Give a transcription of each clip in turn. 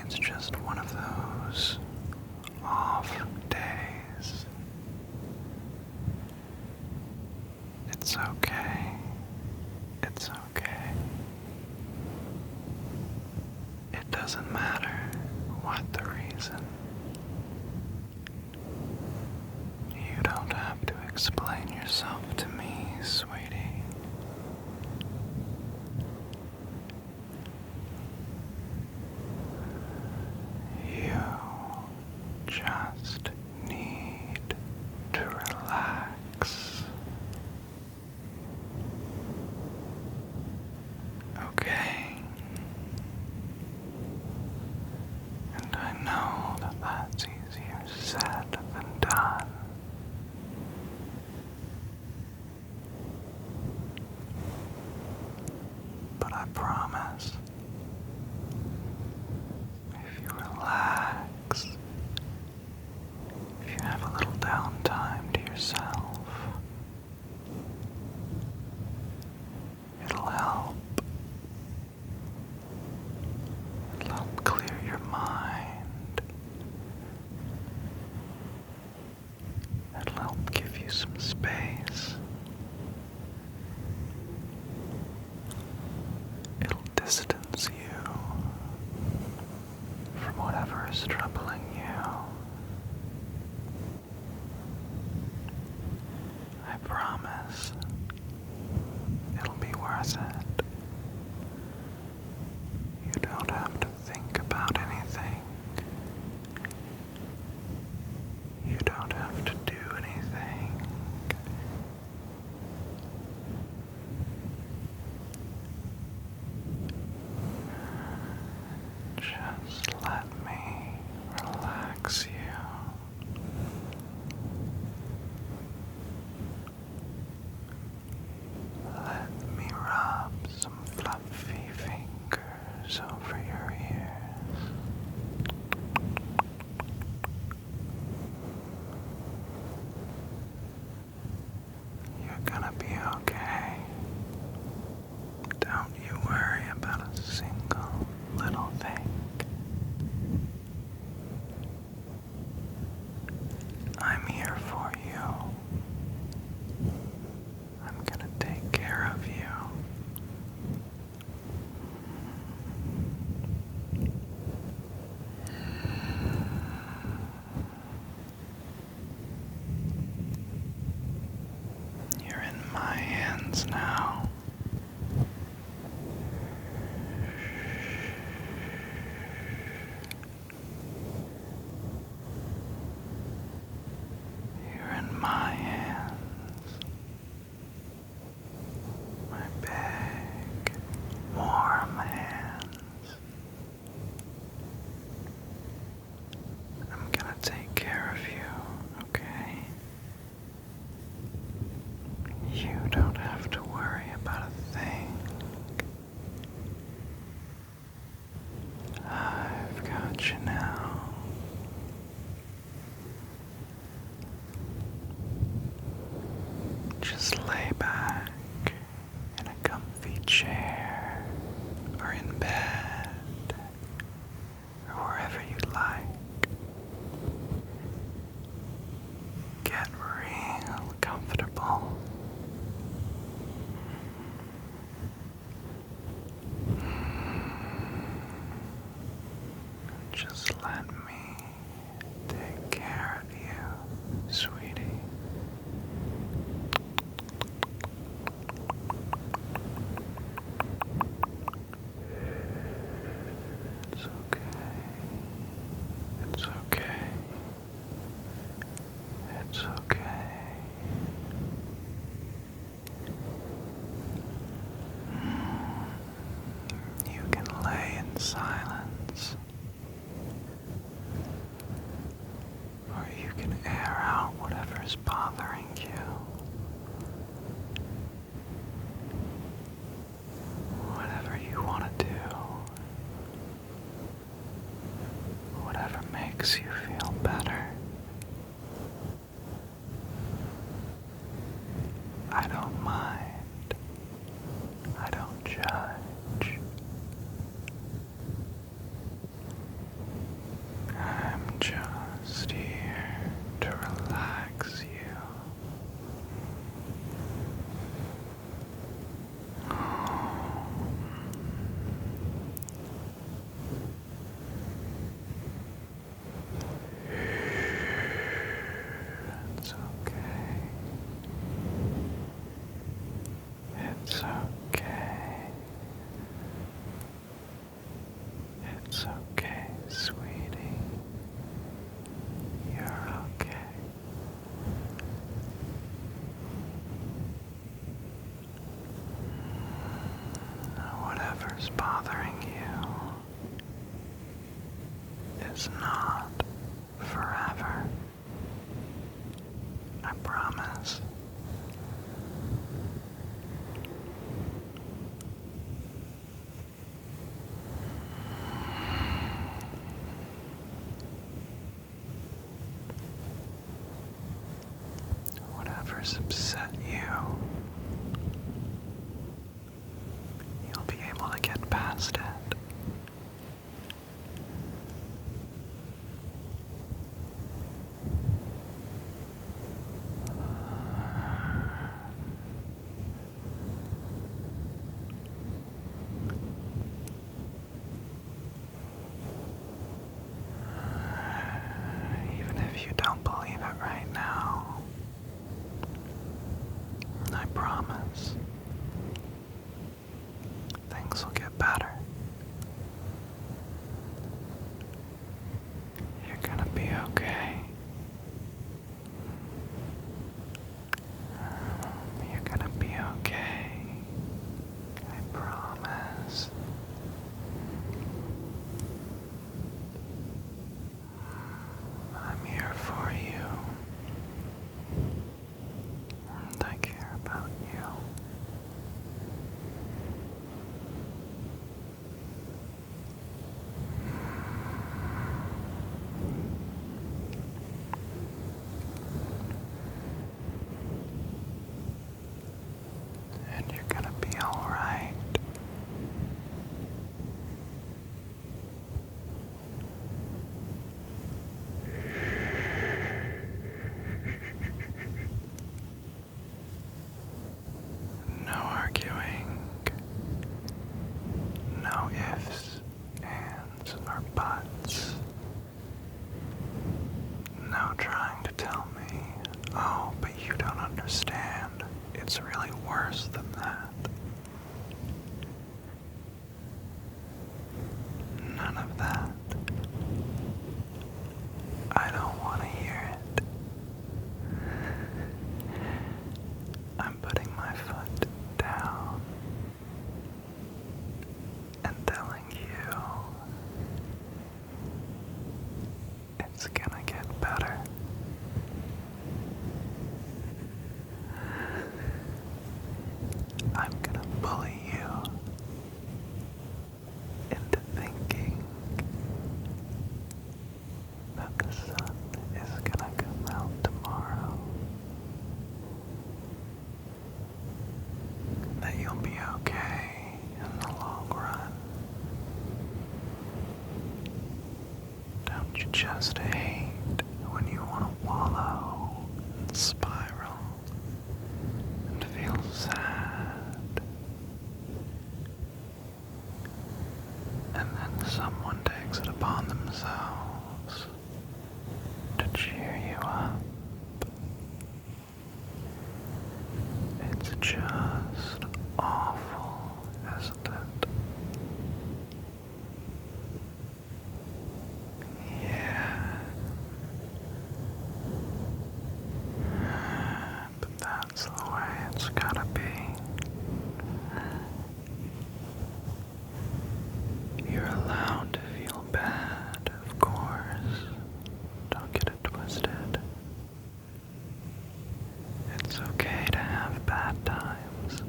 it's just one of those off days, it's okay. It's okay. It doesn't matter what the reason. You don't have to explain yourself to me, sweetie. You just need to relax. Okay? And I know that that's easier said than done. But I promise, if you relax, if you have a little downtime to yourself, it'll help. It'll help clear your mind. It'll help give you some space. It'll distance you from whatever is troubling you. I promise it'll be worth it. You don't have to think about anything. You don't have to do anything. Just let me relax you. Let me rub some fluffy fingers over your ears. You're gonna be okay. Don't you worry about a single little thing. I'm here for you. I'm gonna take care of you. You're in my hands now. You're in my hands. My big, warm hands. I'm gonna take care of you, okay? You don't have to worry about a thing. I've got you now. Just lay back in a comfy chair or in bed or wherever you'd like. Get real comfortable. Just let me take care of you, sweetie. It's okay. It's okay. It's okay. You can lay in silence, or you can air out whatever's bothering you. Whatever you want to do. Whatever makes you feel better. I don't mind. I don't judge. bothering you is not forever. I promise. Whatever's upset you, you'll be able to get past it. Even if you don't believe it right now, I promise things will get better. You're gonna be okay. You're gonna be okay. I promise. I'm here for you. And I care about you. And you're gonna be alright. No arguing. No ifs, ands, or buts. No trying to tell me, oh, but you don't understand. It's really worse than that. None of that. I don't want to hear it. I'm putting my foot down and telling you it's gonna get better. I'm gonna bully you into thinking that the sun is gonna come out tomorrow. That you'll be okay in the long run. Don't you just hate when you want to wallow and spiral and feel sad, and then someone takes it upon themselves to cheer you up? It's just awful, isn't it? Yeah. But that's the way it's gotta be. You're allowed to feel bad, of course. Don't get it twisted. It's okay to have bad times.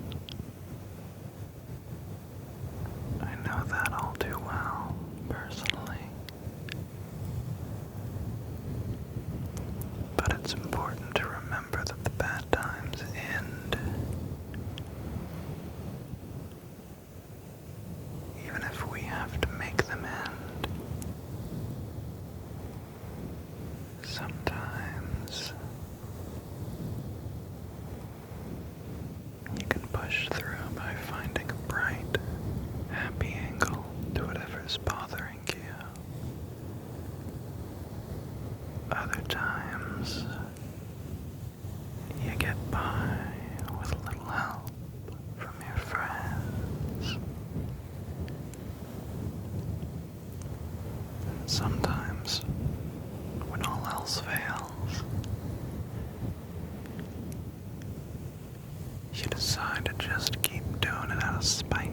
I know that all too well, personally. But it's important to remember that the bad times end. Even if we have to make them end. Sometimes you can push through by finding a bright, happy angle to whatever's bothering you. Other times, you get by with a little help from your friends. And sometimes, when all else fails, you decide to just keep doing it out of spite.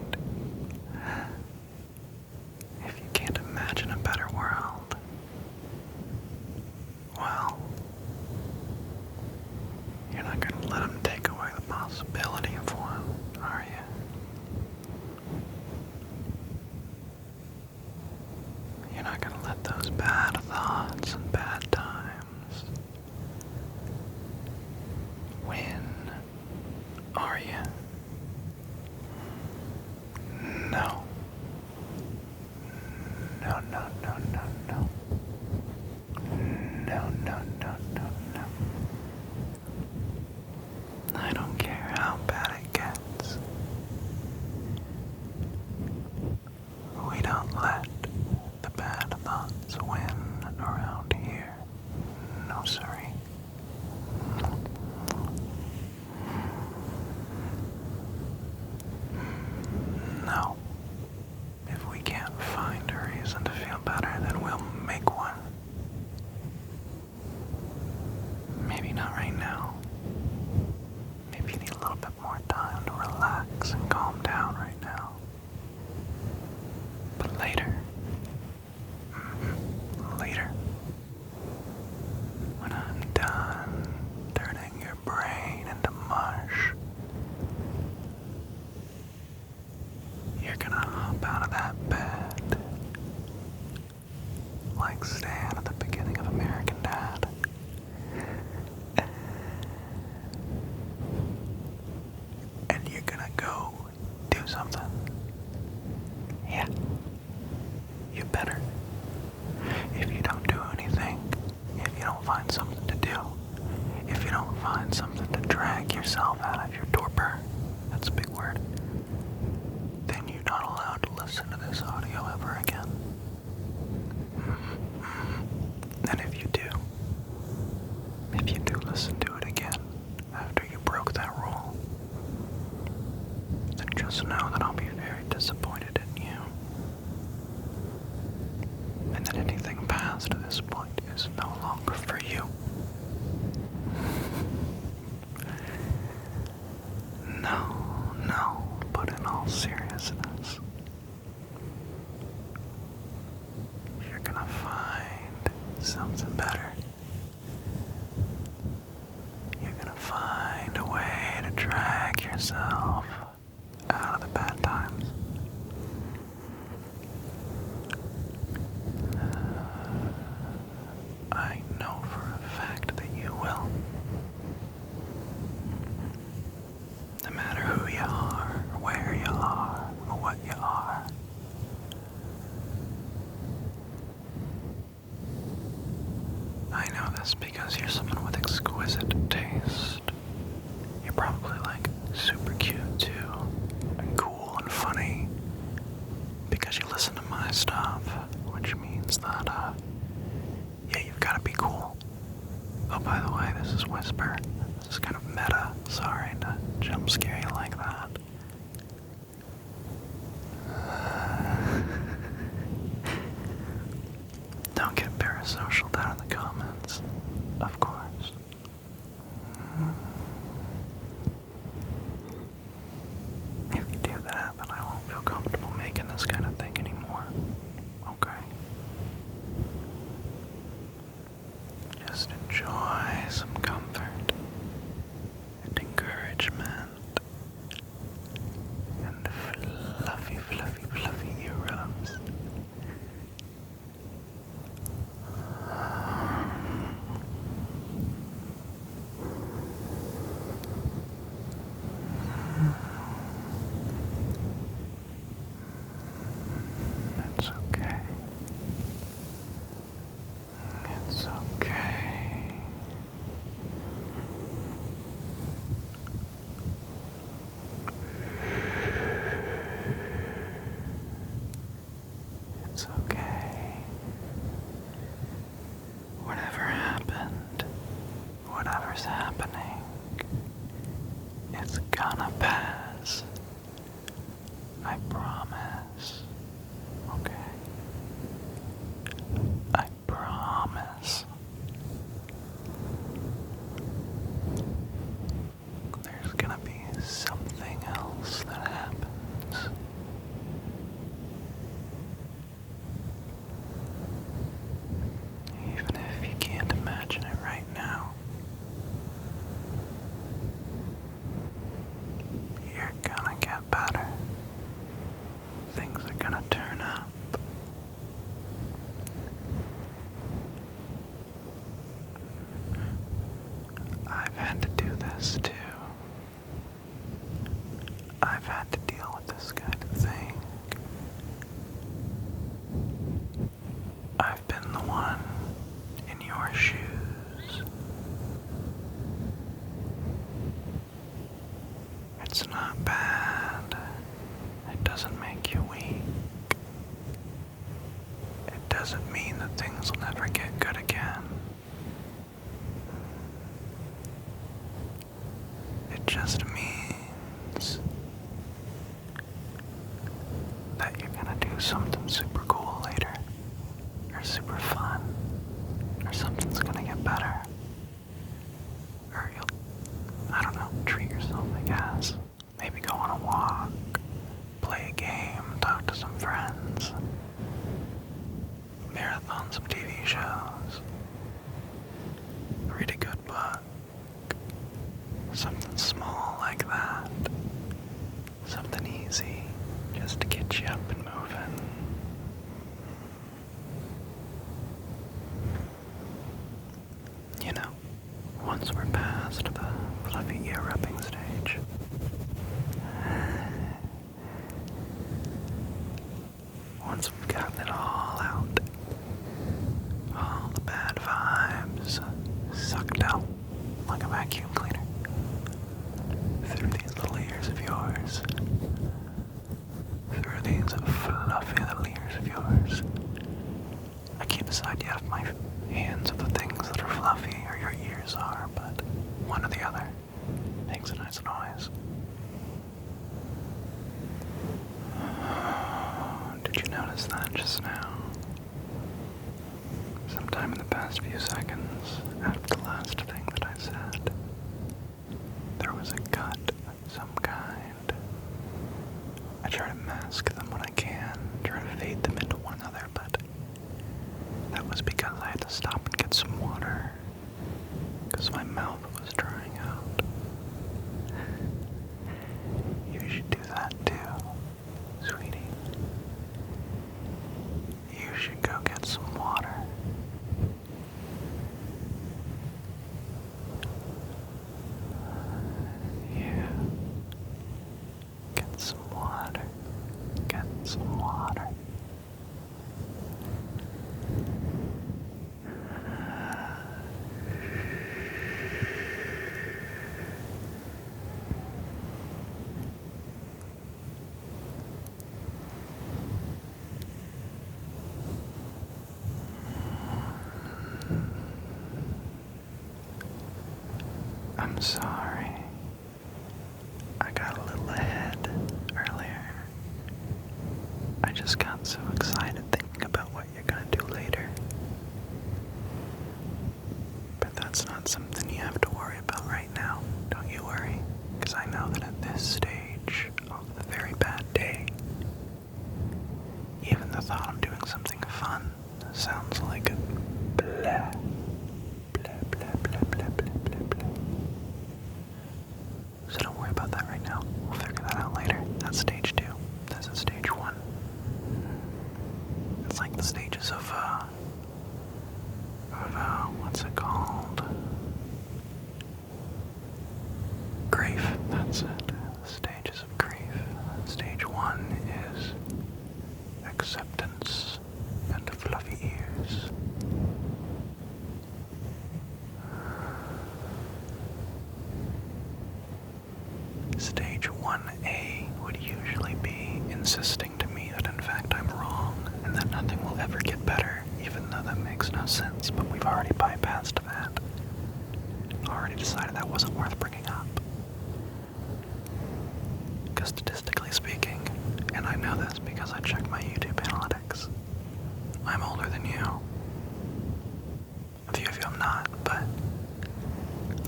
those bad thoughts and bad times. When are you? No. No, no, no, no, no. No, no, no, no, no. I don't care how bad it gets. We don't let the bad thoughts win around here. No, sorry. No. If we can't find a reason to feel better, then we'll make one. Maybe not right now. Maybe you need a little bit more time to relax and calm down right now. But later. Later. When I'm done turning your brain into mush, you're gonna hop out of that bed like Stan at the beginning of American Dad. And you're gonna go do something. Yeah. You better. If you don't do anything, if you don't find something to do, if you don't find something to drag yourself out of your torpor, that's a big word, then you're not allowed to listen to this audio ever again. And if you do listen to it again after you broke that rule, then just know that I'll be very disappointed in you. And that anything past this point is no longer for you. No, but in all seriousness, you're gonna find something better. You're gonna find a way to drag yourself out of the bad times. I know for a fact that you will. No matter who you are, or where you are, or what you are. I know this because you're someone with exquisite taste. You're probably like super cute too, and cool and funny, because you listen to my stuff, which means that, yeah, you've gotta be cool. Oh, by the way, this is Whispurr. This is kind of meta. Sorry to jump scare you like that. Don't get parasocial down in the comments, of course. If you do that, then I won't feel comfortable making this kind of thing anymore. Okay? Just enjoy some comfort and encouragement and fluffy, fluffy, fluffy ear rubs. It's okay. It's okay. It's okay. Whatever happened, whatever's happening, it's gonna pass. I promise. Okay? I promise. There's gonna be something else that happens. things will never get good again. It just means that you're gonna do something super cool later, or super fun, or something's gonna get better, or you'll, I don't know, treat yourself, I guess. Maybe go on a walk, play a game, talk to some friends, marathon some TV shows, read a good book, something small like that, something easy, just to get you up and moving. You know, once we're past the fluffy ear rubbing stage, once we've gotten it all out, all the bad vibes sucked out like a vacuum cleaner through these little ears of yours, through these fluffy little ears of yours. I can't decide yet if my hands are the things that are fluffy or your ears are, but one or the other makes a nice noise. Did you notice that just now? Sometime in the past few seconds, after the last thing that I said, there was a cut of some kind. I try to mask them when I can, try to fade them into one another, but that was because I had to stop and get some water, because my mouth was drying out. You should do that too, sweetie. You should go get some water. Yeah. Get some water. Get some water. I'm sorry. I got a little ahead earlier. I just got so excited thinking about what you're gonna do later. But that's not something you have to worry about right now. Don't you worry, because I know that at this stage of the very bad day, even the thought of doing something fun sounds like a blah. So don't worry about that right now. We'll figure that out later. That's stage 2. This is stage 1. It's like the stages of what's it called? Grief. That's it. Stages of grief. Stage 1 is acceptance and fluffy ears. Stage 1A would usually be insisting to me that in fact I'm wrong and that nothing will ever get better, even though that makes no sense, but we've already bypassed that. Already decided that wasn't worth bringing up. Because statistically speaking, and I know this because I check my YouTube analytics, I'm older than you. A few of you I'm not, but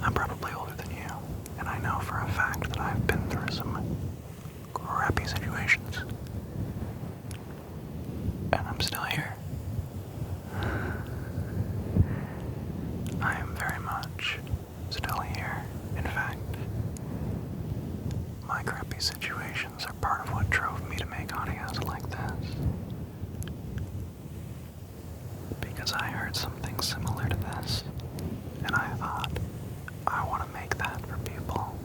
I'm probably older than you. And I know for a fact that I've been through some crappy situations. And I'm still here. I am very much still here. In fact, my crappy situations are part of what drove me to make audios like this. Because I heard something similar to this, and I thought, I want to make that for people.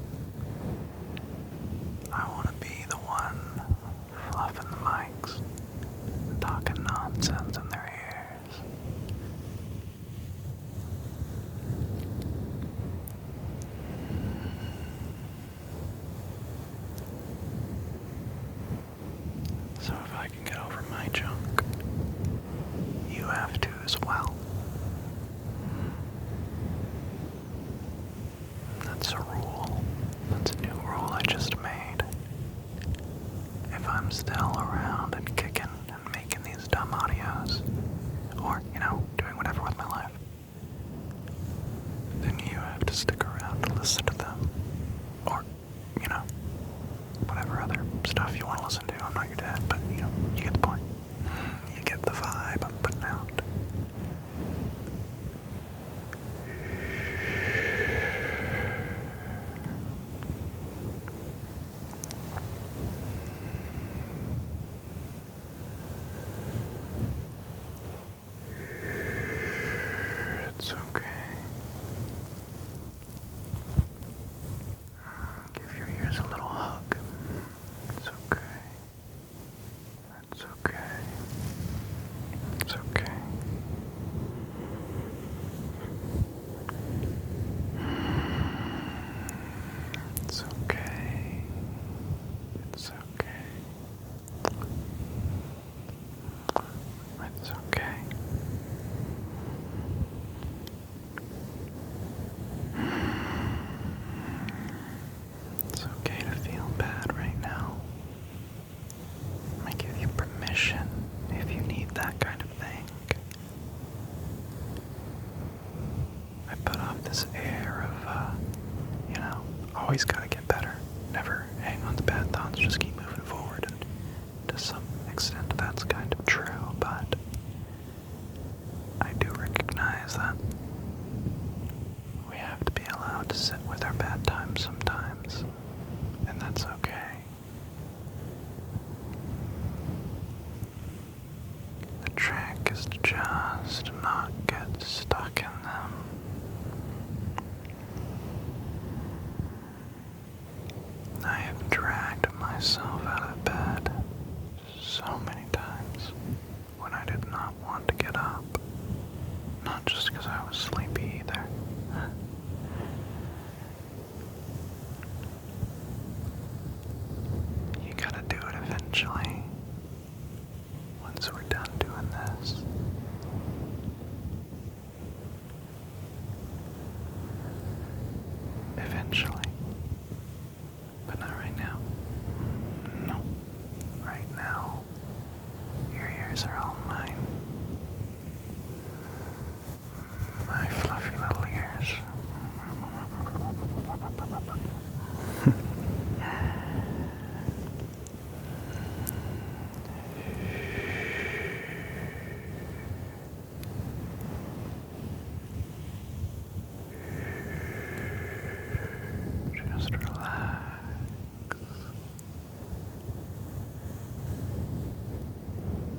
I want to be the one fluffing the mics, talking nonsense in their ears. So if I can get over my junk, you have to as well. That's a rule. That's a new rule I just made. If I'm still around and kicking and making these dumb audios, or, doing whatever with my life, then you have to stick around to listen to them. Or, whatever other stuff you want to listen to. I'm not your dad, but, you get the point. You get the vibe I'm putting out. It's okay. Give your ears a little hug. It's okay. It's okay. It's okay. It's okay. It's okay. It's okay. It's okay to feel bad right now. I give you permission if you need that kind of thing. I put off this air of, always gotta get better. Never hang on to bad thoughts, just keep moving forward. And to some extent, that's kind of true, but I do recognize that we have to be allowed to sit with our bad times sometimes, and that's okay. The trick is to just not get stuck in them. I have dragged myself out of bed so many times when I did not want to get up. Not just because I was sleepy either. You gotta do it eventually. Once we're done doing this. Eventually. But not right now. No. Right now. Your ears are all mine. My fluffy little ears. Just relax.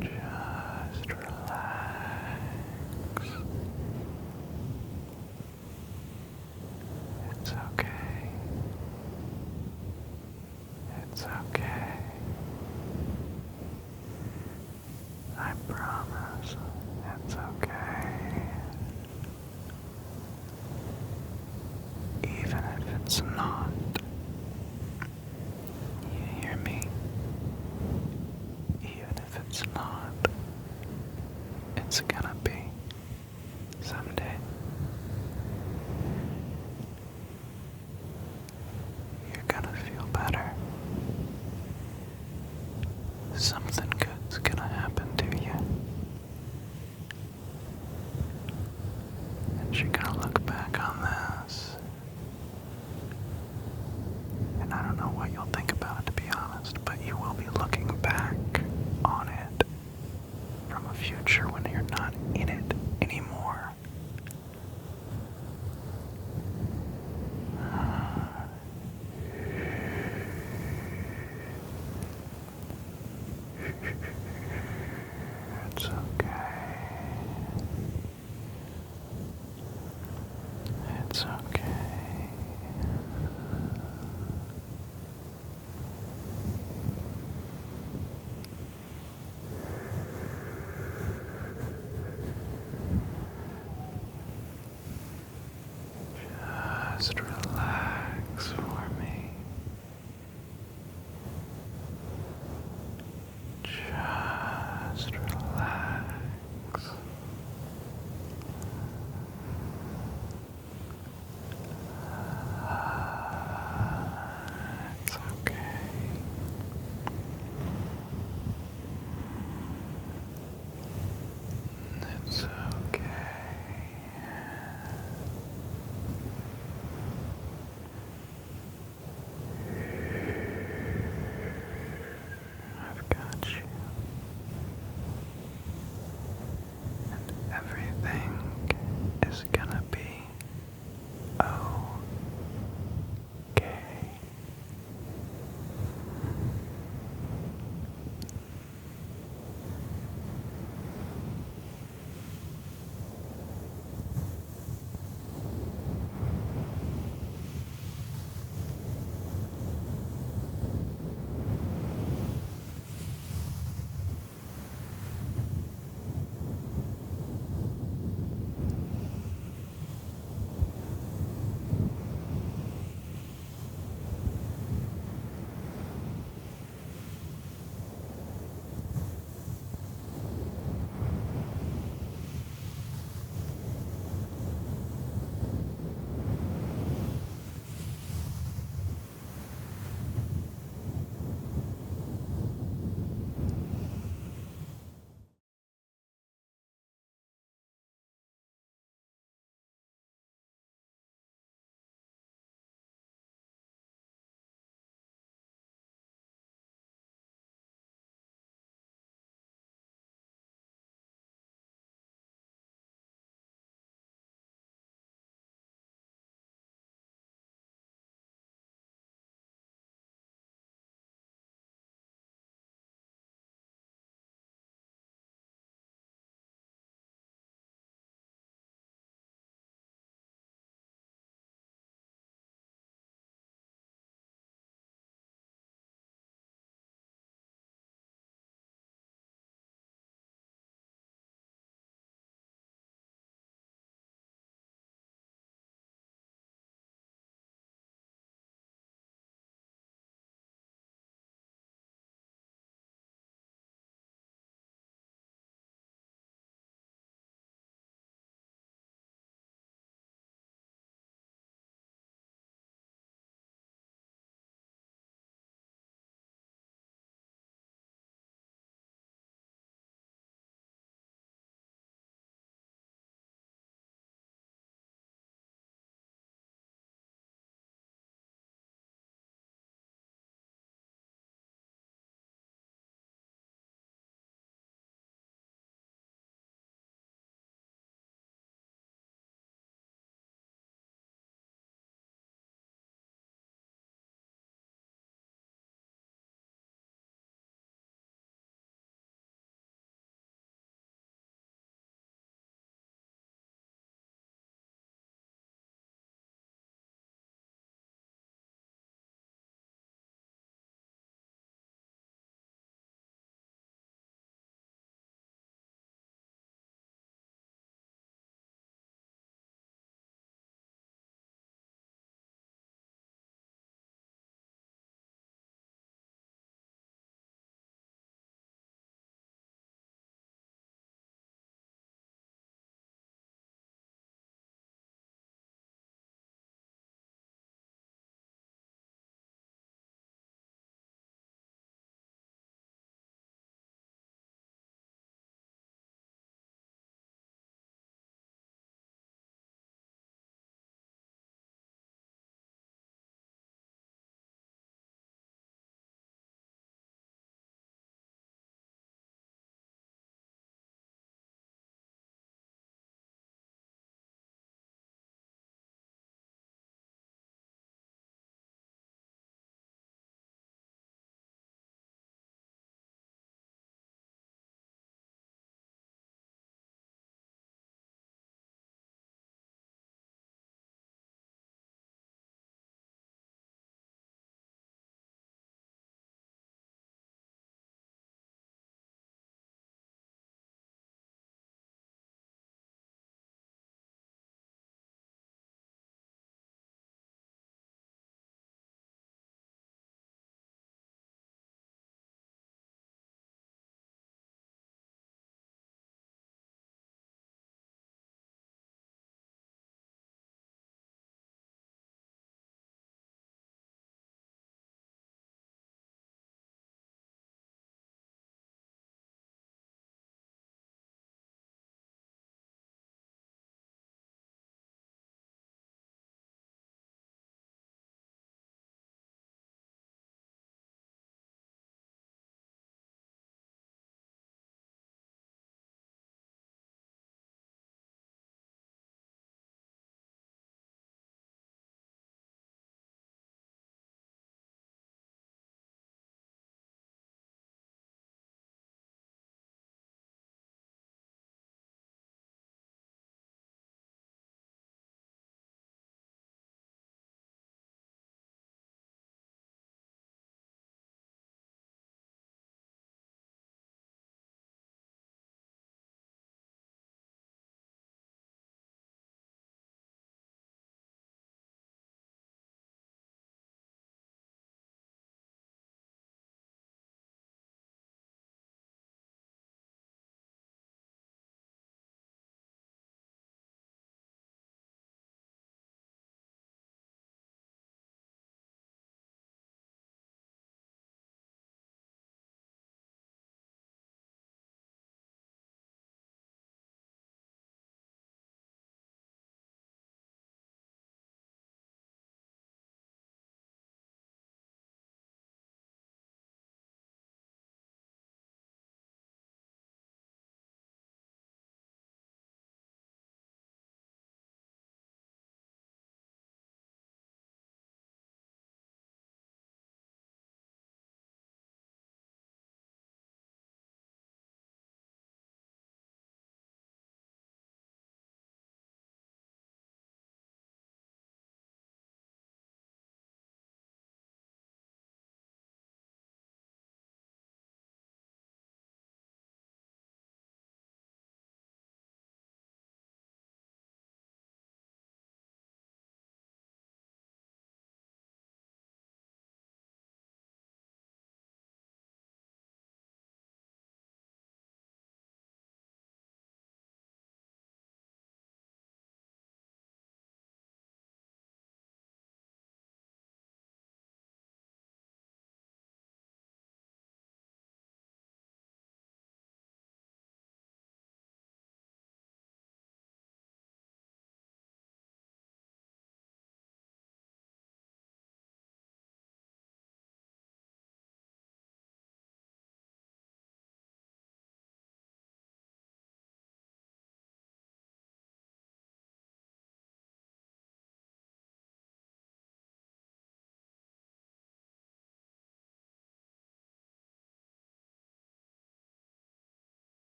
Just relax. It's okay. It's okay. I promise it's okay. Even if it's not. You hear me? Even if it's not, it's gonna be someday. You're gonna feel better. Something good's gonna happen to you. And you're gonna look back on this. And I don't know what you'll think about it, to be honest, but you will be looking back on it from a future when you're not in it anymore. It's okay. It's okay.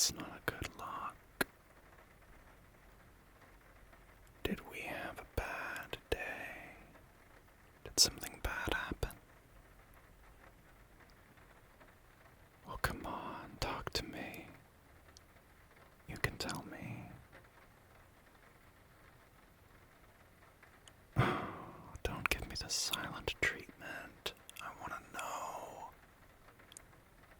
That's not a good look. Did we have a bad day? Did something bad happen? Well, come on, talk to me. You can tell me. Oh, don't give me the silent treatment. I want to know.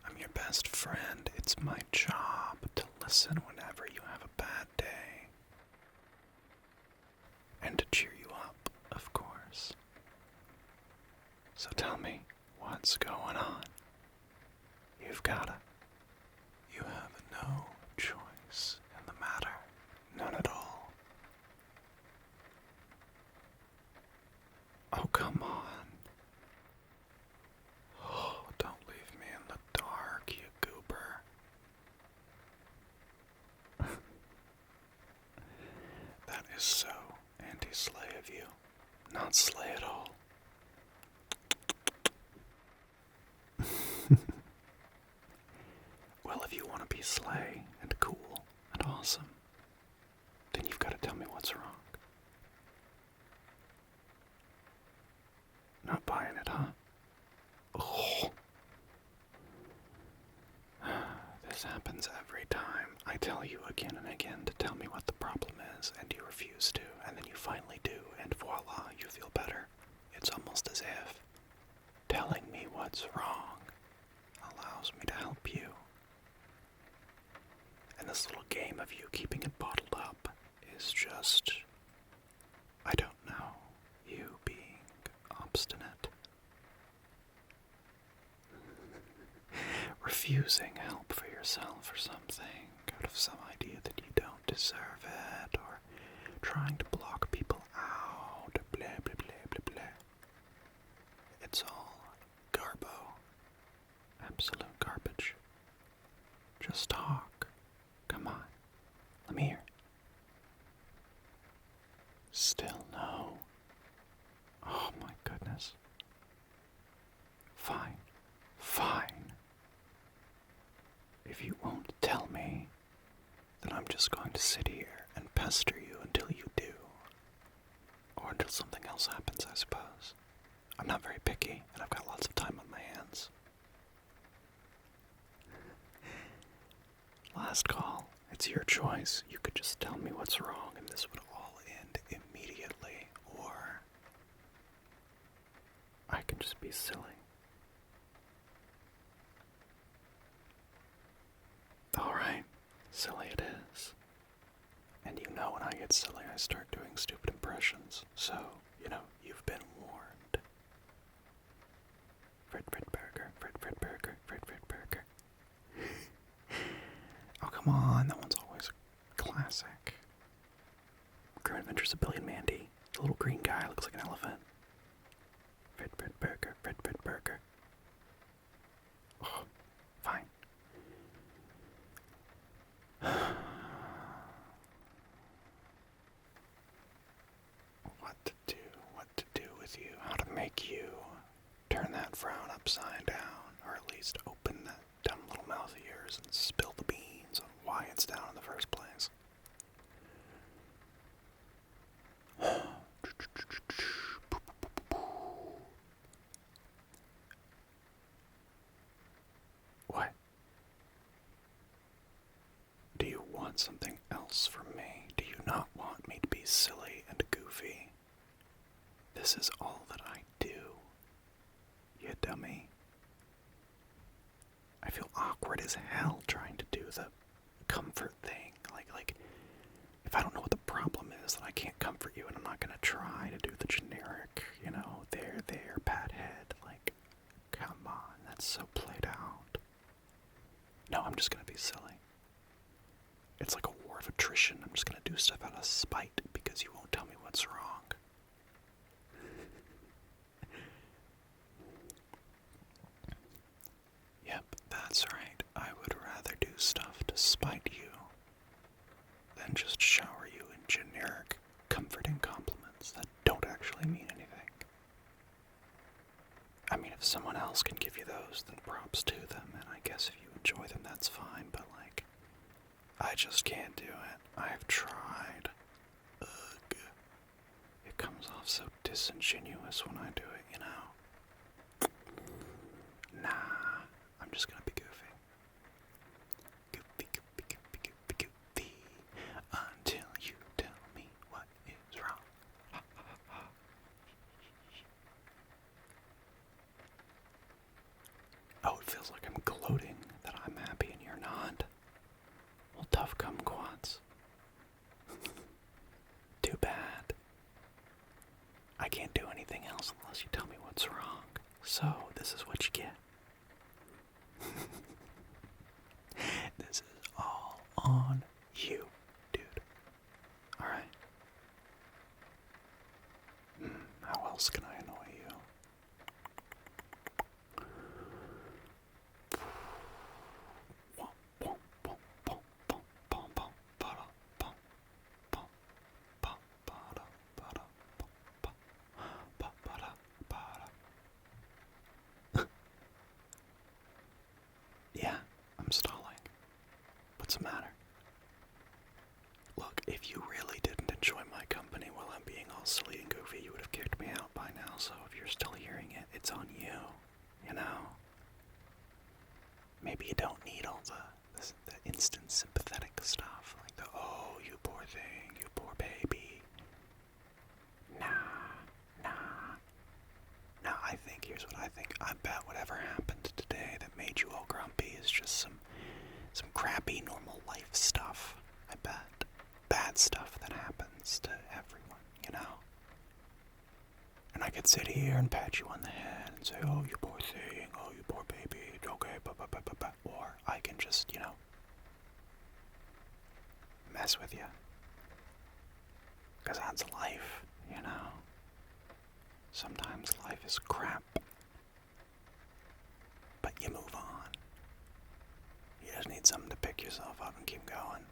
I'm your best friend. It's my job to listen whenever you have a bad day. And to cheer you up, of course. So tell me, what's going on? You've gotta. You have no choice in the matter. None at all. Oh, come on. Oh, don't leave me in the dark, you goober. That is so anti-slay of you. Not slay at all. Well, if you want to be slay and cool and awesome, then you've got to tell me what's wrong. Not buying it, huh? Oh. This happens every time. I tell you again and again to tell me what the problem is, and you refuse to, and then you finally do, and voila, you feel better. It's almost as if telling me what's wrong allows me to help you. And this little game of you keeping it bottled up is just, I don't know, you being obstinate. Refusing help for yourself or something out of some idea that you don't deserve it, or trying to block people out, blah, blah, blah, blah, blah. It's all garbo. Absolute garbage. Just talk. Come on. Let me hear. Still no. Oh my goodness. Fine. Fine. If you won't tell me, then I'm just going to sit here and pester you until you do. Or until something else happens, I suppose. I'm not very picky, and I've got lots of time on my hands. Last call. It's your choice. You could just tell me what's wrong, and this would all end immediately. Or I can just be silly. Alright, silly it is. And you know when I get silly, I start doing stupid impressions. So, you've been warned. Fred Burger, Fred Burger, Fred Burger. Oh, come on, that one's always a classic. Current Adventures of Billy and Mandy. The little green guy looks like an elephant. Fred Burger, Fred Burger. Oh, fine. What to do with you, how to make you turn that frown upside down, or at least open that dumb little mouth of yours and spill the beans on why it's down in the first place. What? Do you want something else from me? Do you not want me to be silly and goofy? This is all that I do, you dummy. I feel awkward as hell trying to do the comfort thing. Like, if I don't know what the problem is, then I can't comfort you, and I'm not gonna try to do the generic, there, pat head. Like, come on, that's so played out. No, I'm just gonna be silly. It's like a war of attrition. I'm just gonna do stuff out of spite because you won't tell me what's wrong. Yep, that's right. I would rather do stuff to spite you than just shower you in generic, comforting compliments that don't actually mean anything. I mean, if someone else can give you those, then props to them, and I guess if you enjoy them, that's fine, but disingenuous when I do it, you know? Nah, I'm just gonna be goofy. Goofy, goofy, goofy, goofy, goofy. Until you tell me what is wrong. Ha, ha, ha. Oh, it feels like I'm gloating that I'm happy and you're not. Well, tough kumquats. Too bad. I can't do anything else unless you tell me what's wrong. So, this is what you get. This is all on you, dude. Alright? How else can I annoy you? Yeah, I'm stalling. What's the matter? Look, if you really didn't enjoy my company while I'm being all silly and goofy, you would have kicked me out by now, so if you're still hearing it, it's on you, you know? Maybe you don't need all the instant sympathetic stuff, like the, oh, you poor thing, you poor baby. Nah. No, here's what I think. I bet whatever happened today that made you all grumpy is just some crappy normal life stuff. I bet. Bad stuff that happens to everyone, you know? And I could sit here and pat you on the head and say, oh, you poor thing, oh, you poor baby, it's okay, or I can just, you know, mess with you. Because that's life, you know? Sometimes life is crap. But you move on. You just need something to pick yourself up and keep going.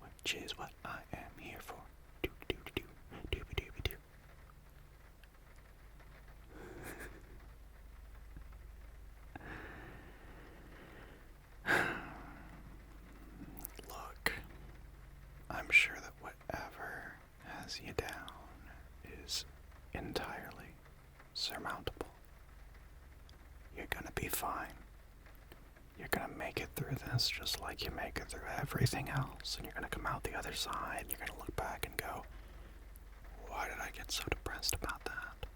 Which is what I am here for. Doobie-doobie-doo. Look, I'm sure that whatever has you down is entirely surmountable. You're gonna be fine. You're gonna make it through this just like you make it through everything else, and you're gonna come out the other side, and you're gonna look back and go, why did I get so depressed about that?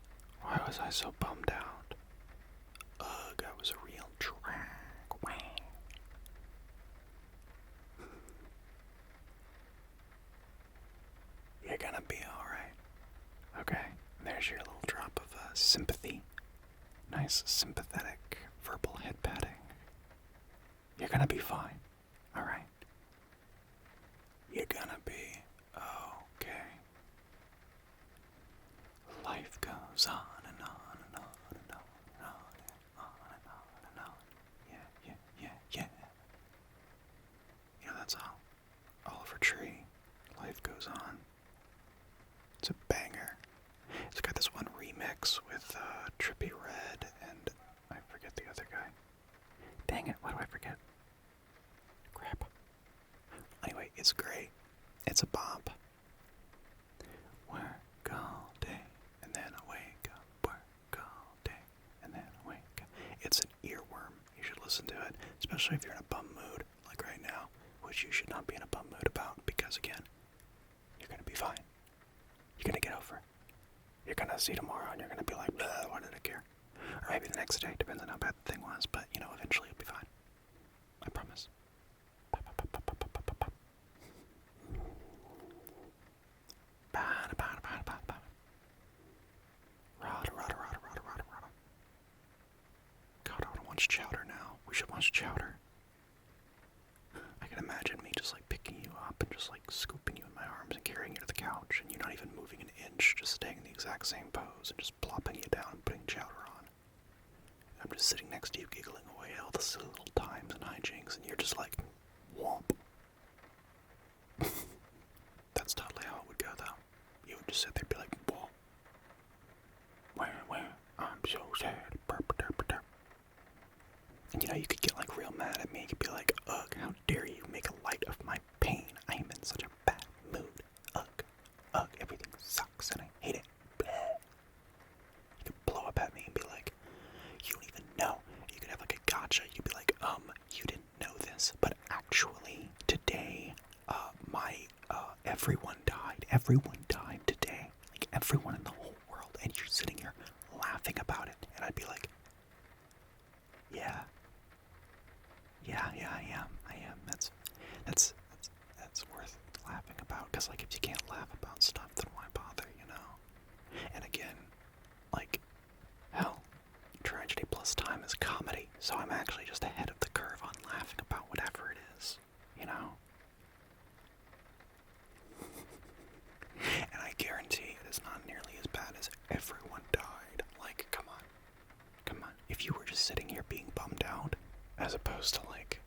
Why was I so bummed out? Ugh, I was a real drag. You're gonna be alright. Okay, there's your little drop of sympathy. Nice, sympathetic, verbal head patting. You're gonna be fine, alright? You're gonna be okay. Life goes on and on and on and on and on and on and on and on. Yeah. You know, that's all. Oliver Tree. Life goes on. It's a banger. It's got this one remix with Trippie Redd and I forget the other guy. Dang it, why do I forget? Crap. Anyway, it's great. It's a bop. Work all day and then I wake up. Work all day and then I wake up. It's an earworm. You should listen to it, especially if you're in a bum mood, like right now, which you should not be in a bum mood about, because again, you're gonna be fine. You're gonna get over it. You're gonna see tomorrow and you're gonna be like, why did I care? Or maybe the next day, depends on how bad the thing was, but you know, eventually you'll be fine. I promise. Rada. God, I wanna watch Chowder now. We should watch Chowder. I can imagine me just like picking you up and just like scooping you in my arms and carrying you to the couch and you not even moving an inch, just staying in the exact same pose and just plopping you down and putting Chowder on. And I'm just sitting next to you giggling away at all the silly little times and hijinks and you're just like, womp. That's totally how it would go though. You would just sit there and be like, womp. Where, I'm so sad. And you know, you could get like real mad at me. You could be like, ugh, how dare you make light of my pain. I am in such a bad mood. Ugh, everything sucks and I hate it. everyone died. Everyone died today. Like, everyone in the whole world. And you're sitting here laughing about it. And I'd be like, yeah, I am. That's worth laughing about. Because, like, if you can't laugh about stuff, then why bother, you know? And again, like, hell, tragedy plus time is comedy. So I'm actually just ahead of the curve on laughing about whatever it is, you know? And I guarantee it is not nearly as bad as everyone died. Like, come on. If you were just sitting here being bummed out, as opposed to, like,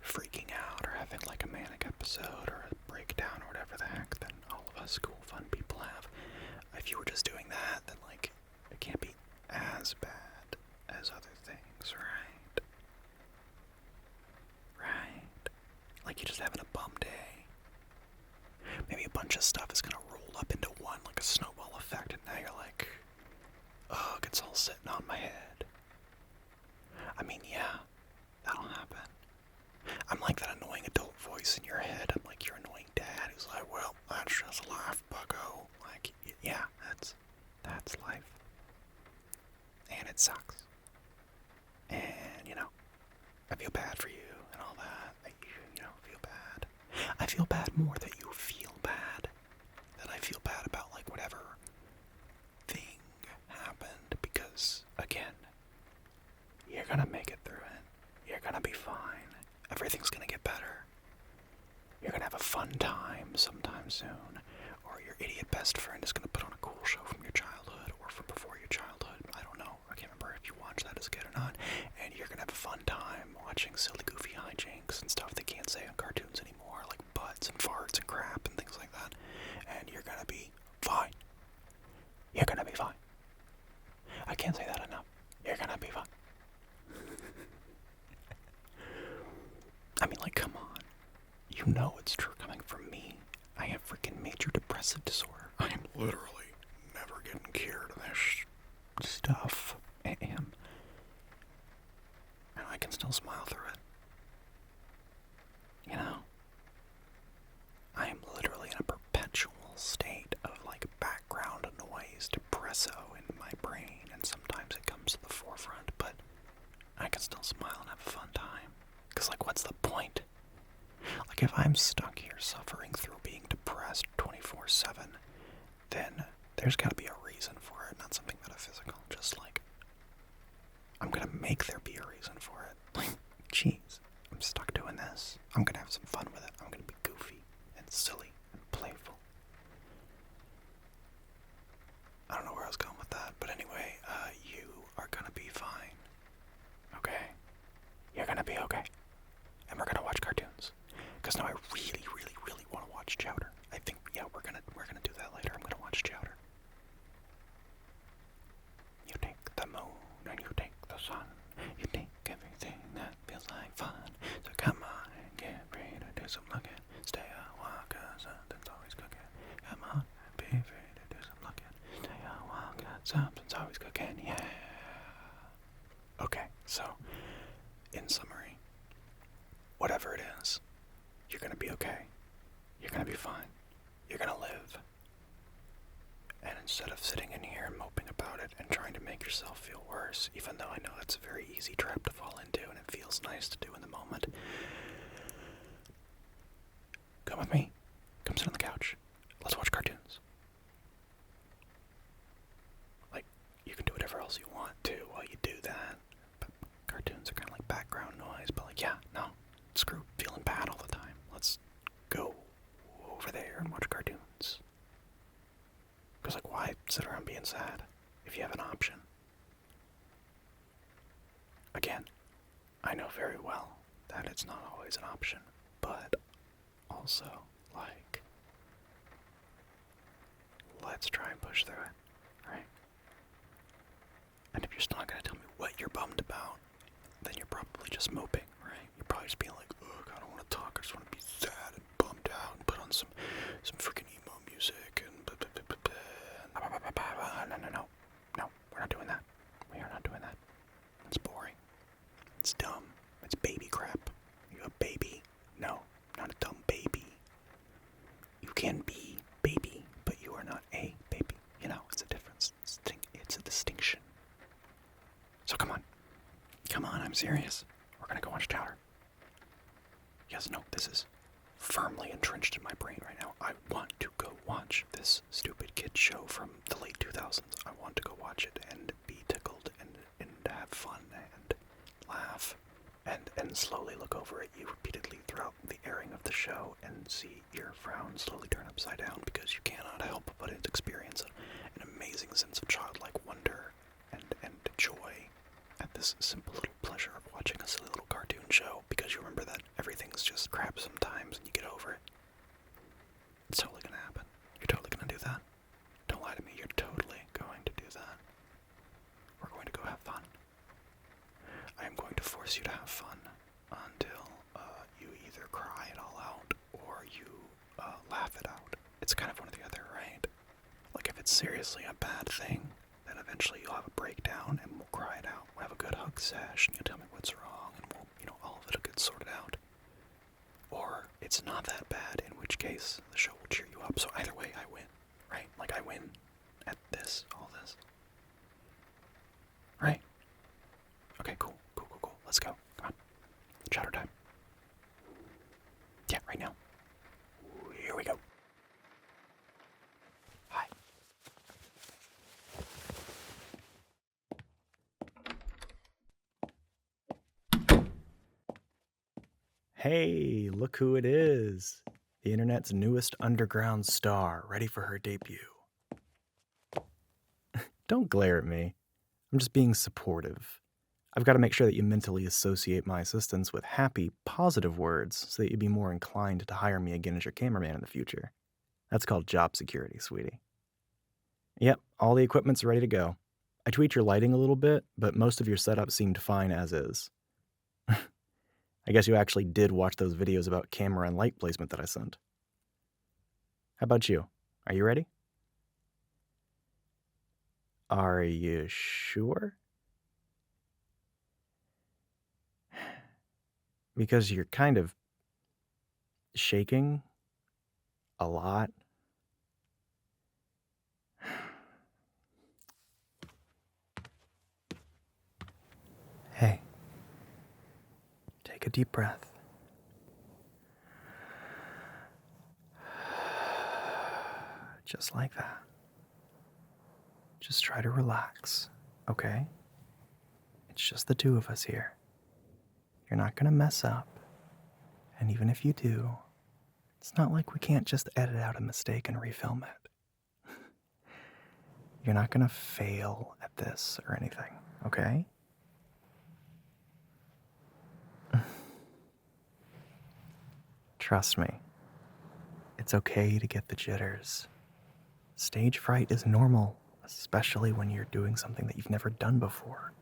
freaking out or having, like, a manic episode or a breakdown or whatever the heck that all of us cool, fun people have, if you were just doing that, then, like, it can't be as bad as other things, right? Right? Like, you're just having a bum day. Maybe a bunch of stuff is gonna roll up into one, like a snowball effect, and now you're like, ugh, it's all sitting on my head. I mean, yeah, that'll happen. I'm like that annoying adult voice in your head. I'm like your annoying dad who's like, well, that's just life, bucko. Like, yeah, that's life. And it sucks. And, you know, I feel bad for you and all that. That you know, feel bad. I feel bad more that you feel bad than I feel bad about, like, whatever thing happened. Because, again, you're gonna make it through it. You're gonna be fine. Everything's gonna get better. You're gonna have a fun time sometime soon. Or your idiot best friend is gonna put on a cool show from your childhood or from before your childhood. I don't know. I can't remember if you watched that as a kid or not. And you're gonna have a fun time watching silly, goofy hijinks and stuff they can't say on cartoons anymore, like butts and farts and crap and things like that. And you're gonna be fine. You're gonna be fine. I can't say that enough. You're gonna be fine. I mean, like, come on. You know it's true coming from me. I have freaking major depressive disorder. I am literally never getting cured of this stuff. I am. And I can still smile through it. You know? I am literally in a perpetual state of, like, background noise, depresso in my brain, and sometimes it comes to the forefront, but I can still smile and have a fun time. Because, like, what's the point? Like, if I'm stuck here suffering through being depressed 24/7, then there's gotta be a reason for it, not something metaphysical. Just, like, I'm gonna make there be a reason for it. Like, jeez, I'm stuck doing this. I'm gonna have some fun with it. I'm gonna be goofy and silly and playful. I don't know where I was going with that, but anyway, you are gonna be fine. Okay? You're gonna be okay. And we're gonna watch cartoons. Because now I really, really, really want to watch Chowder. I think, yeah, we're gonna do that later. I'm gonna watch Chowder. You take the moon and you take the sun. You take everything that feels like fun. So come on and get ready to do some looking. Stay a while, cause something's always cooking. Come on and be ready to do some looking. Stay a while, cause something's always cooking. Yeah. Okay, so, in summary, whatever it is, you're gonna be okay. You're gonna be fine. You're gonna live. And instead of sitting in here and moping about it and trying to make yourself feel worse, even though I know that's a very easy trap to fall into and it feels nice to do in the moment, come with me. Come sit on the couch. Let's watch cartoons. Like, you can do whatever else you want to while you do that. But cartoons are kind of like background noise. But, like, yeah, no. Screw feeling bad all the time. Let's go over there and watch cartoons. Because, like, why sit around being sad if you have an option? Again, I know very well that it's not always an option, but also, like, let's try and push through it, right? And if you're still not going to tell me what you're bummed about, then you're probably just moping, right? You're probably just being like, ugh, I don't want to talk, I just want to be sad and bummed out and put on some freaking emo music and No, we're not doing that. We are not doing that. It's boring. It's dumb. It's baby crap. You a baby? No, not a dumb baby. You can be baby, but you are not a baby. You know, it's a difference. It's a distinction. So come on. Come on, I'm serious. We're gonna go watch Tower. Yes, no, this is firmly entrenched in my brain right now. I want to go watch this stupid kid show from the late 2000s. I want to go watch it and be tickled and have fun and laugh and slowly look over at you repeatedly throughout the airing of the show and see your frown slowly turn upside down because you cannot help but experience an amazing sense of childlike wonder and joy at this simple little pleasure of watching a silly little cartoon show because you remember that everything's just crap sometimes and you get over it. It's totally gonna happen. You're totally gonna do that. Don't lie to me, you're totally going to do that. We're going to go have fun. I am going to force you to have fun until you either cry it all out or you laugh it out. It's kind of one or the other, right? Like if it's seriously a bad thing, then eventually you'll have a breakdown and we'll cry it out. We'll have a good hug sesh and you'll tell me what's wrong and we'll, all of it'll get sorted out. Or it's not that bad, in which case the show will cheer you up. So either way, I win, right? Like I win at this, all this. Right? Okay, cool. Let's go. Come on. Chatter time. Yeah, right now. Here we go. Hi. Hey, look who it is. The internet's newest underground star, ready for her debut. Don't glare at me. I'm just being supportive. I've got to make sure that you mentally associate my assistance with happy, positive words so that you'd be more inclined to hire me again as your cameraman in the future. That's called job security, sweetie. Yep, all the equipment's ready to go. I tweaked your lighting a little bit, but most of your setup seemed fine as is. I guess you actually did watch those videos about camera and light placement that I sent. How about you? Are you ready? Are you sure? Because you're kind of shaking a lot. Hey, take a deep breath. Just like that. Just try to relax, okay? It's just the two of us here. You're not gonna mess up. And even if you do, it's not like we can't just edit out a mistake and refilm it. You're not gonna fail at this or anything, okay? Trust me, it's okay to get the jitters. Stage fright is normal, especially when you're doing something that you've never done before.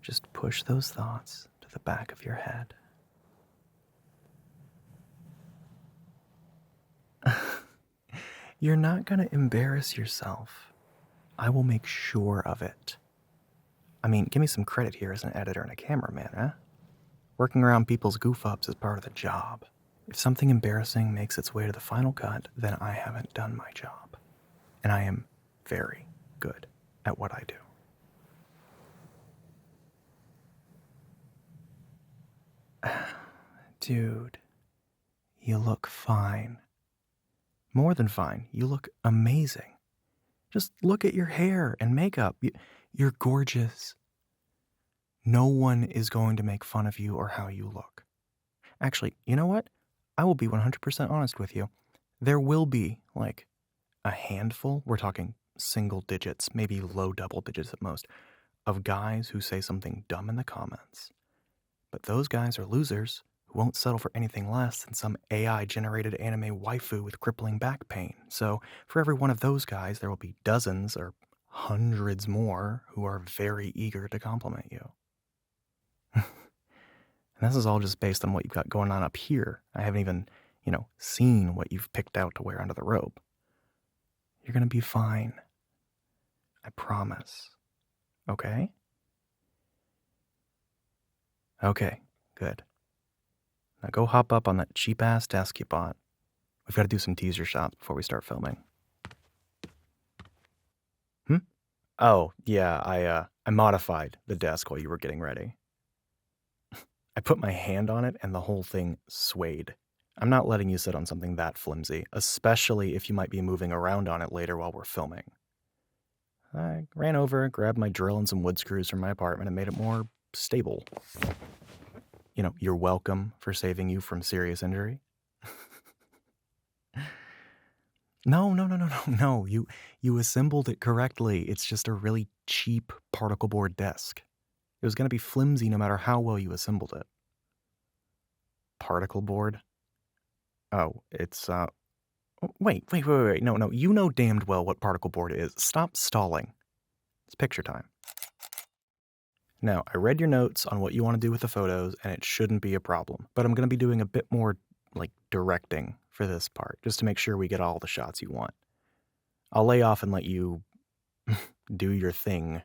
Just push those thoughts to the back of your head. You're not going to embarrass yourself. I will make sure of it. I mean, give me some credit here as an editor and a cameraman, huh? Working around people's goof-ups is part of the job. If something embarrassing makes its way to the final cut, then I haven't done my job. And I am very good at what I do. Dude, you look fine. More than fine. You look amazing. Just look at your hair and makeup. You're gorgeous. No one is going to make fun of you or how you look. Actually, you know what? I will be 100% honest with you. There will be, like, a handful, we're talking single digits, maybe low double digits at most, of guys who say something dumb in the comments. But those guys are losers who won't settle for anything less than some AI-generated anime waifu with crippling back pain. So for every one of those guys, there will be dozens or hundreds more who are very eager to compliment you. And this is all just based on what you've got going on up here. I haven't even, seen what you've picked out to wear under the robe. You're going to be fine. I promise. Okay? Okay, good. Now go hop up on that cheap-ass desk you bought. We've got to do some teaser shots before we start filming. Oh, yeah, I modified the desk while you were getting ready. I put my hand on it and the whole thing swayed. I'm not letting you sit on something that flimsy, especially if you might be moving around on it later while we're filming. I ran over, grabbed my drill and some wood screws from my apartment and made it more stable. You know, you're welcome for saving you from serious injury. No. You assembled it correctly. It's just a really cheap particle board desk. It was going to be flimsy no matter how well you assembled it. Particle board? Oh, it's, wait. No. You know damned well what particle board is. Stop stalling. It's picture time. Now, I read your notes on what you want to do with the photos, and it shouldn't be a problem. But I'm going to be doing a bit more, like, directing for this part, just to make sure we get all the shots you want. I'll lay off and let you do your thing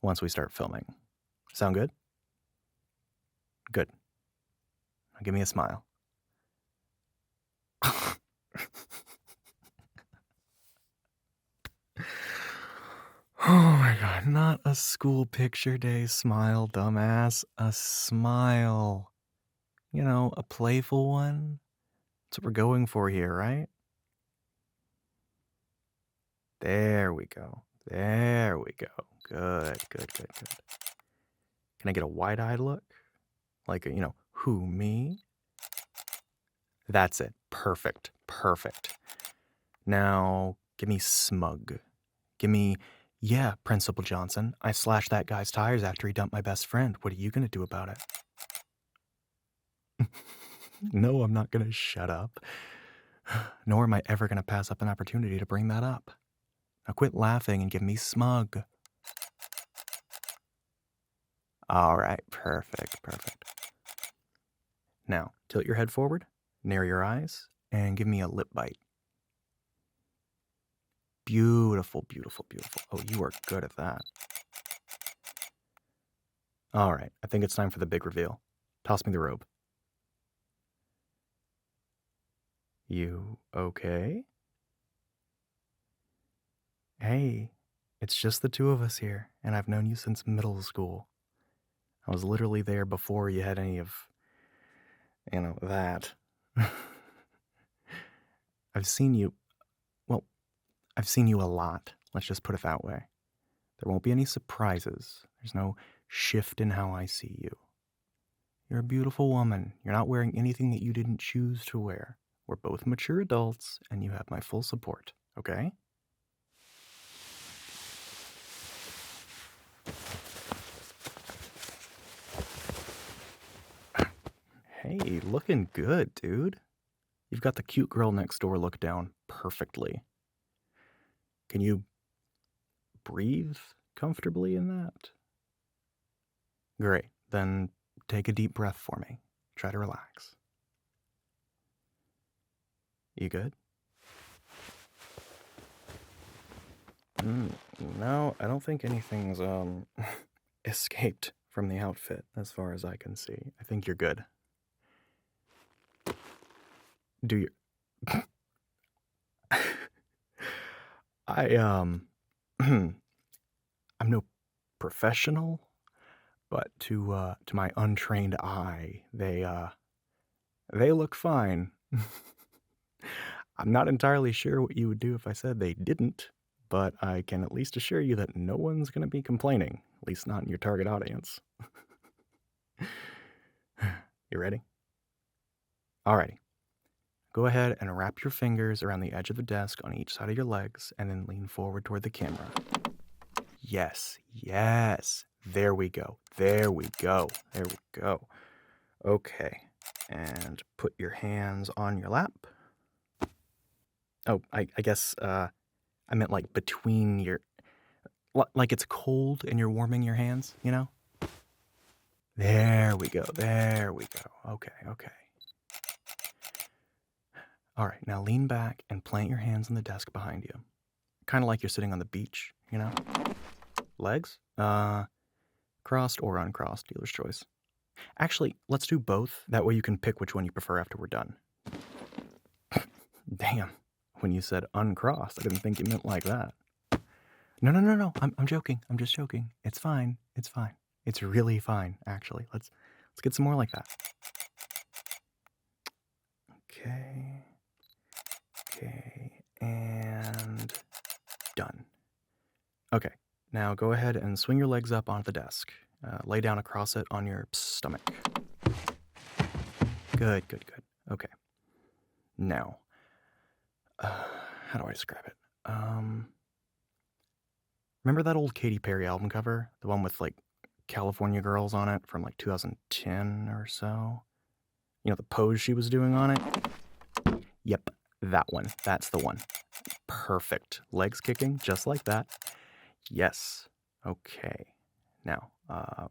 once we start filming. Sound good? Good. Now give me a smile. Oh my god, not a school picture day smile, dumbass. A smile. You know, a playful one. That's what we're going for here, right? There we go. There we go. Good. Can I get a wide-eyed look? Like, you know, who, me? That's it. Perfect. Now, give me smug. Give me, yeah, Principal Johnson. I slashed that guy's tires after he dumped my best friend. What are you going to do about it? No, I'm not going to shut up. Nor am I ever going to pass up an opportunity to bring that up. Now quit laughing and give me smug. All right, perfect. Now, tilt your head forward, narrow your eyes, and give me a lip bite. Beautiful. Oh, you are good at that. All right, I think it's time for the big reveal. Toss me the robe. You okay? Hey, it's just the two of us here, and I've known you since middle school. I was literally there before you had any of, you know, that. I've seen you a lot, let's just put it that way. There won't be any surprises. There's no shift in how I see you. You're a beautiful woman. You're not wearing anything that you didn't choose to wear. We're both mature adults, and you have my full support, okay? Hey, looking good, dude. You've got the cute girl next door look down perfectly. Can you breathe comfortably in that? Great. Then take a deep breath for me. Try to relax. You good? No, I don't think anything's, escaped from the outfit as far as I can see. I think you're good. Do you... I'm no professional, but to my untrained eye, they look fine. I'm not entirely sure what you would do if I said they didn't, but I can at least assure you that no one's going to be complaining, at least not in your target audience. You ready? Alrighty. Go ahead and wrap your fingers around the edge of the desk on each side of your legs and then lean forward toward the camera. Yes. There we go. Okay. And put your hands on your lap. Oh, I guess I meant like between your... Like it's cold and you're warming your hands, you know? There we go. Okay. All right, now lean back and plant your hands on the desk behind you. Kind of like you're sitting on the beach, you know? Legs? Crossed or uncrossed, dealer's choice. Actually, let's do both. That way you can pick which one you prefer after we're done. Damn. When you said uncrossed, I didn't think you meant like that. No. I'm joking. I'm just joking. It's fine. It's fine. It's really fine, actually. Let's get some more like that. Okay. And done. Okay. Now go ahead and swing your legs up onto the desk. Lay down across it on your stomach. Good. Okay. Now, how do I describe it? Remember that old Katy Perry album cover? The one with, like, California Girls on it from, like, 2010 or so? You know, the pose she was doing on it? Yep, that one. That's the one. Perfect. Legs kicking, just like that. Yes. Okay. Now,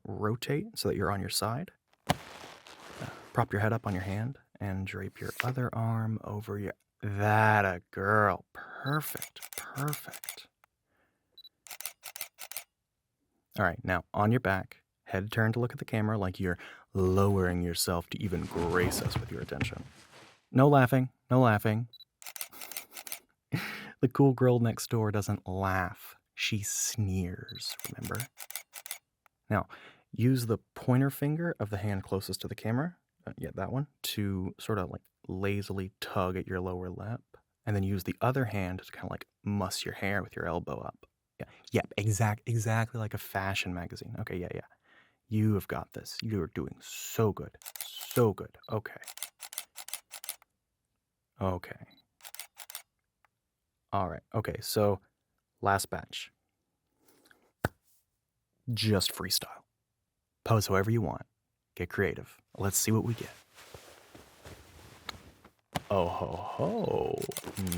rotate so that you're on your side. Prop your head up on your hand and drape your other arm over your... That a girl. Perfect. All right, now on your back, head turned to look at the camera like you're lowering yourself to even grace us with your attention. No laughing. The cool girl next door doesn't laugh. She sneers, remember? Now, use the pointer finger of the hand closest to the camera, that one, to sort of like lazily tug at your lower lip, and then use the other hand to kind of like muss your hair with your elbow up. Yeah, exactly like a fashion magazine. Okay, yeah. You have got this. You are doing so good. Okay. All right. Okay, so last batch. Just freestyle. Pose however you want. Get creative. Let's see what we get. Oh ho.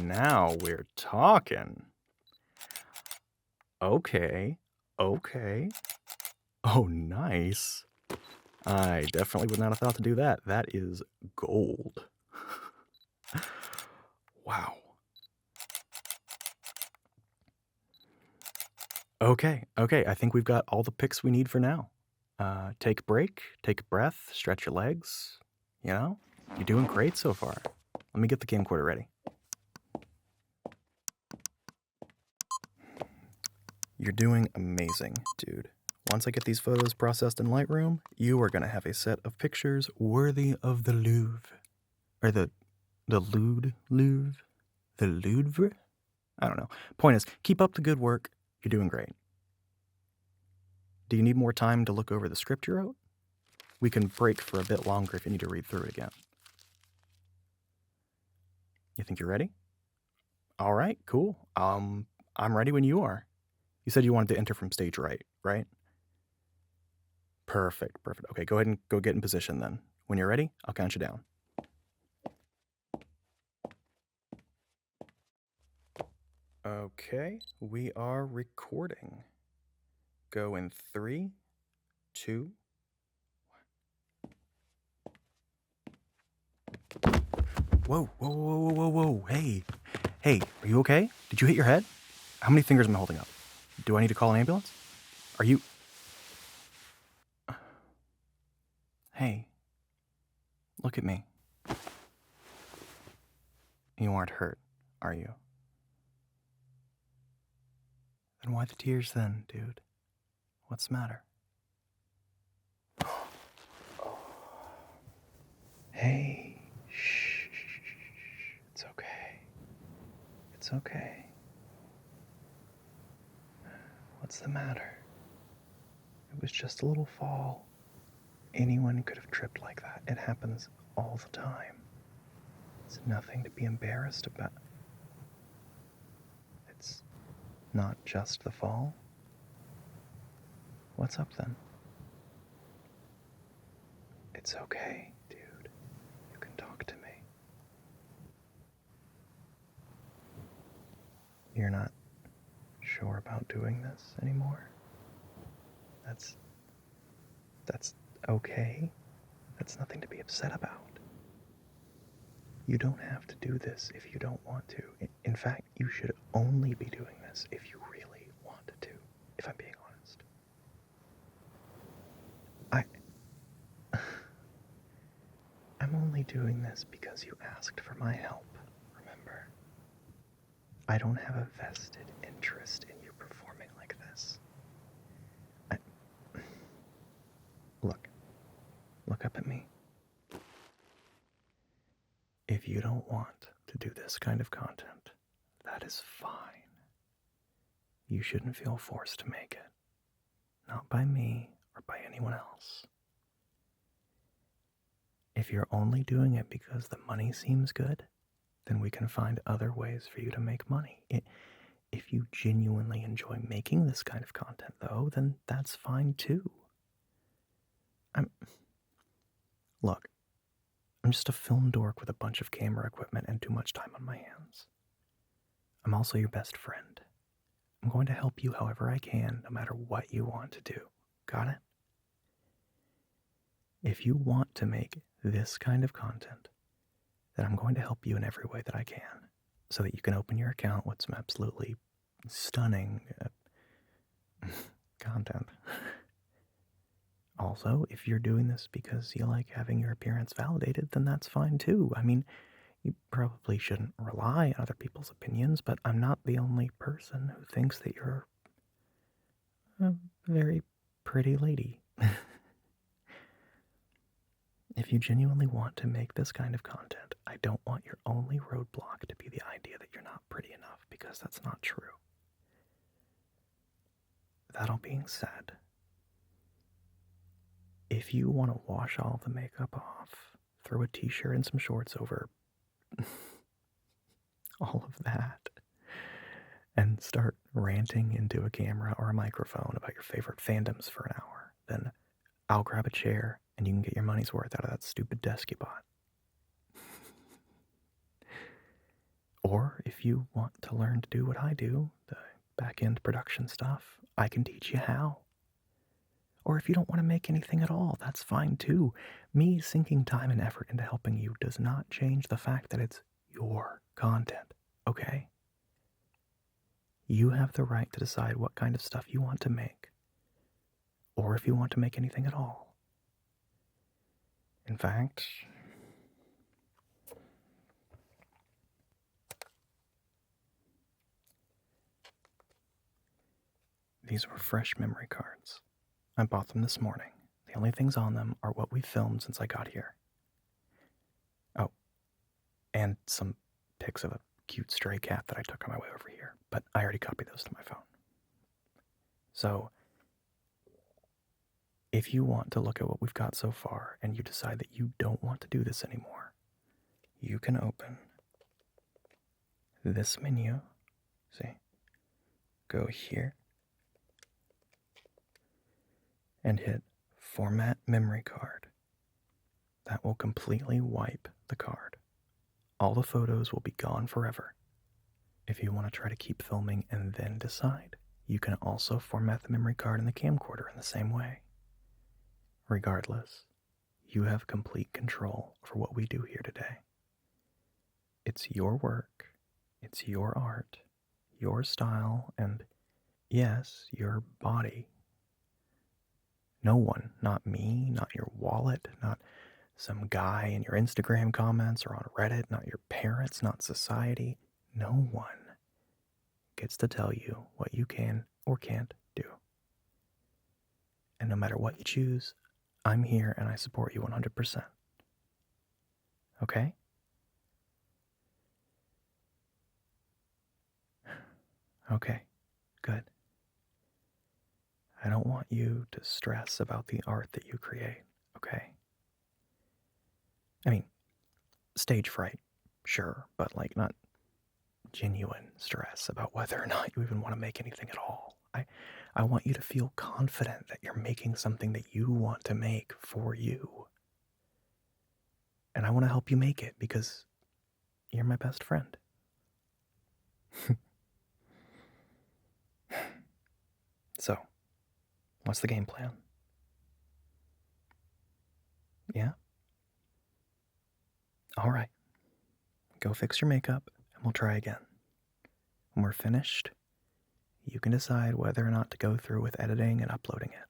Now we're talking. Okay. Oh, nice. I definitely would not have thought to do that. That is gold. Wow. Okay. I think we've got all the pics we need for now. Take a break, take a breath, stretch your legs. You know, you're doing great so far. Let me get the camcorder ready. You're doing amazing, dude. Once I get these photos processed in Lightroom, you are going to have a set of pictures worthy of the Louvre. Or the Louvre? The Louvre? I don't know. Point is, keep up the good work. You're doing great. Do you need more time to look over the script you wrote? We can break for a bit longer if you need to read through it again. You think you're ready? All right, cool. I'm ready when you are. You said you wanted to enter from stage right? Perfect. Okay, go ahead and go get in position then. When you're ready, I'll count you down. Okay, we are recording. Go in 3, 2. Whoa. Hey, are you okay? Did you hit your head? How many fingers am I holding up? Do I need to call an ambulance? Are you... Hey, look at me. You aren't hurt, are you? Then why the tears then, dude? What's the matter? Hey, shh. It's okay. What's the matter? It was just a little fall. Anyone could have tripped like that. It happens all the time. It's nothing to be embarrassed about. It's not just the fall. What's up then? It's okay, dude. You can talk to me. You're not sure about doing this anymore? That's okay. That's nothing to be upset about. You don't have to do this if you don't want to. In fact, you should only be doing this if you really wanted to, if I'm being honest. I'm only doing this because you asked for my help, remember? I don't have a vested interest in you performing like this. Look up at me. If you don't want to do this kind of content, that is fine. You shouldn't feel forced to make it. Not by me or by anyone else. If you're only doing it because the money seems good, then we can find other ways for you to make money. If you genuinely enjoy making this kind of content, though, then that's fine too. Look, I'm just a film dork with a bunch of camera equipment and too much time on my hands. I'm also your best friend. I'm going to help you however I can, no matter what you want to do. Got it? If you want to make this kind of content, then I'm going to help you in every way that I can, so that you can open your account with some absolutely stunning content. Also, if you're doing this because you like having your appearance validated, then that's fine too. I mean, you probably shouldn't rely on other people's opinions, but I'm not the only person who thinks that you're a very pretty lady. If you genuinely want to make this kind of content, I don't want your only roadblock to be the idea that you're not pretty enough, because that's not true. That all being said, if you want to wash all the makeup off, throw a t-shirt and some shorts over all of that, and start ranting into a camera or a microphone about your favorite fandoms for an hour, then I'll grab a chair and you can get your money's worth out of that stupid desk you bought. Or if you want to learn to do what I do, the back-end production stuff, I can teach you how. Or if you don't want to make anything at all, that's fine too. Me sinking time and effort into helping you does not change the fact that it's your content, okay? You have the right to decide what kind of stuff you want to make, or if you want to make anything at all. In fact, these were fresh memory cards. I bought them this morning. The only things on them are what we filmed since I got here. Oh, and some pics of a cute stray cat that I took on my way over here, but I already copied those to my phone. So, if you want to look at what we've got so far and you decide that you don't want to do this anymore, you can open this menu, see, go here, and hit Format Memory Card. That will completely wipe the card. All the photos will be gone forever. If you want to try to keep filming and then decide, you can also format the memory card in the camcorder in the same way. Regardless, you have complete control over what we do here today. It's your work, it's your art, your style, and yes, your body. No one, not me, not your wallet, not some guy in your Instagram comments or on Reddit, not your parents, not society. No one gets to tell you what you can or can't do. And no matter what you choose, I'm here and I support you 100%. Okay? Okay, good. I don't want you to stress about the art that you create, okay? I mean, stage fright, sure, but like not genuine stress about whether or not you even want to make anything at all. I want you to feel confident that you're making something that you want to make for you. And I want to help you make it because you're my best friend. So, what's the game plan? Yeah? Alright. Go fix your makeup and we'll try again. When we're finished, you can decide whether or not to go through with editing and uploading it.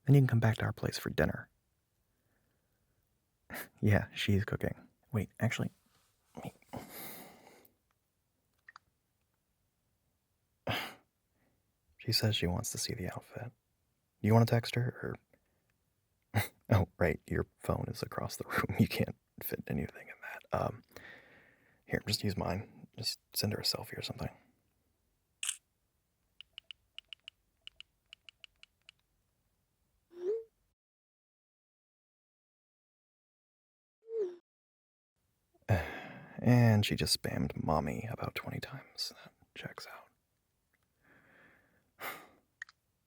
Then you can come back to our place for dinner. Yeah, she's cooking. Wait, actually, She says she wants to see the outfit. You want to text her, or... Oh, right, your phone is across the room. You can't fit anything in that. Here, just use mine. Just send her a selfie or something. And she just spammed mommy about 20 times. That checks out.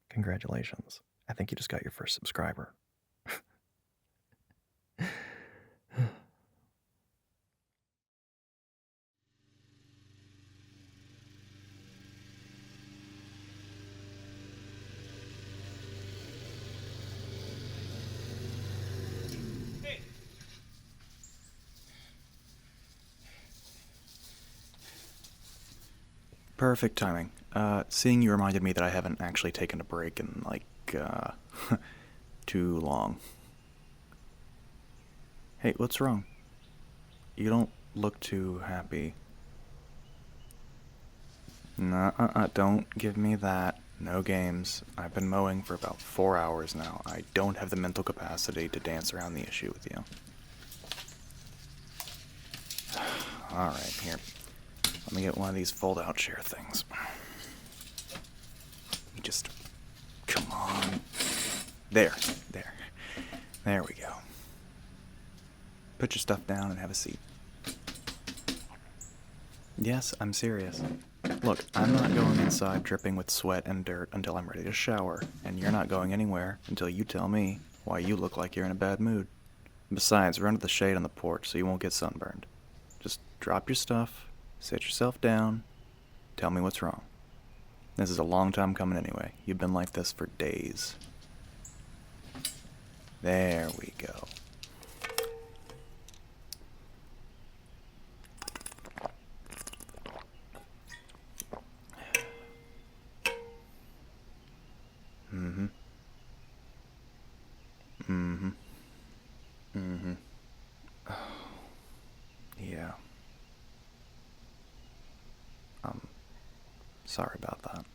Congratulations. I think you just got your first subscriber. Perfect timing. Seeing you reminded me that I haven't actually taken a break in, like, too long. Hey, what's wrong? You don't look too happy. No, don't give me that. No games. I've been mowing for about 4 hours now. I don't have the mental capacity to dance around the issue with you. Alright, here. Let me get one of these fold-out chair things. You just... Come on. There. There we go. Put your stuff down and have a seat. Yes, I'm serious. Look, I'm not going inside dripping with sweat and dirt until I'm ready to shower, and you're not going anywhere until you tell me why you look like you're in a bad mood. Besides, run to the shade on the porch so you won't get sunburned. Just drop your stuff, sit yourself down, tell me what's wrong. This is a long time coming anyway. You've been like this for days. There we go. Yeah. Sorry about that.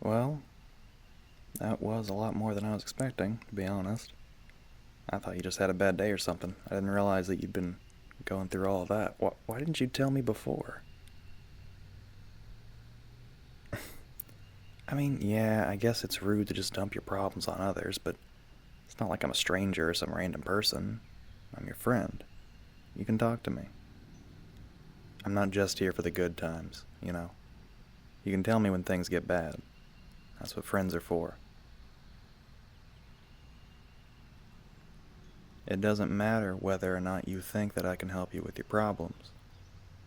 Well, that was a lot more than I was expecting, to be honest. I thought you just had a bad day or something. I didn't realize that you'd been going through all of that. Why didn't you tell me before? I mean, yeah, I guess it's rude to just dump your problems on others, but it's not like I'm a stranger or some random person. I'm your friend. You can talk to me. I'm not just here for the good times, you know. You can tell me when things get bad. That's what friends are for. It doesn't matter whether or not you think that I can help you with your problems.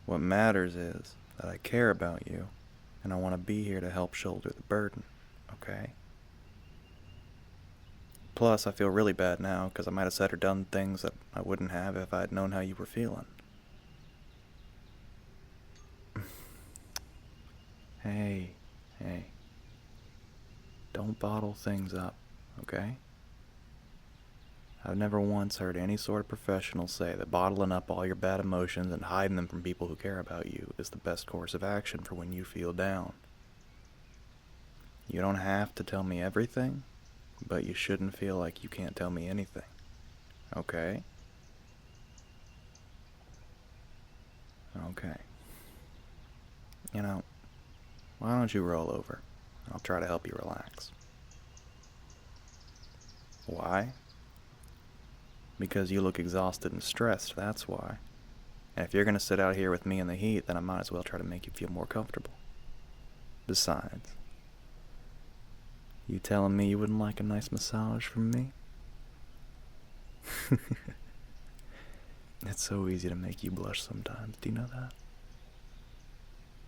What matters is that I care about you, and I want to be here to help shoulder the burden, okay? Plus, I feel really bad now because I might have said or done things that I wouldn't have if I had known how you were feeling. Hey. Don't bottle things up, okay? I've never once heard any sort of professional say that bottling up all your bad emotions and hiding them from people who care about you is the best course of action for when you feel down. You don't have to tell me everything, but you shouldn't feel like you can't tell me anything, okay? Okay. You know, why don't you roll over? I'll try to help you relax. Why? Because you look exhausted and stressed, that's why. And if you're going to sit out here with me in the heat, then I might as well try to make you feel more comfortable. Besides, you telling me you wouldn't like a nice massage from me? It's so easy to make you blush sometimes, do you know that?